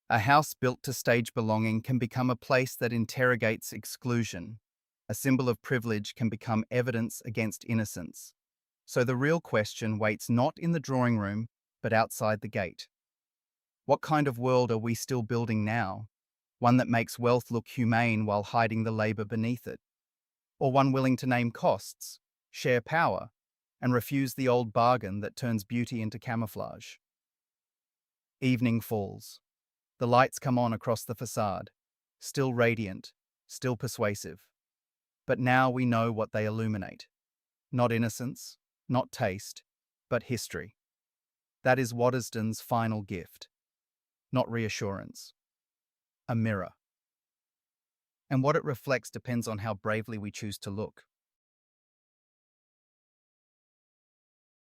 A house built to stage belonging can become a place that interrogates exclusion. A symbol of privilege can become evidence against innocence. So the real question waits not in the drawing room, but outside the gate. What kind of world are we still building now? One that makes wealth look humane while hiding the labor beneath it? Or one willing to name costs, share power, and refuse the old bargain that turns beauty into camouflage? Evening falls. The lights come on across the facade, still radiant, still persuasive. But now we know what they illuminate. Not innocence, not taste, but history. That is Waddesdon's final gift. Not reassurance. A mirror. And what it reflects depends on how bravely we choose to look.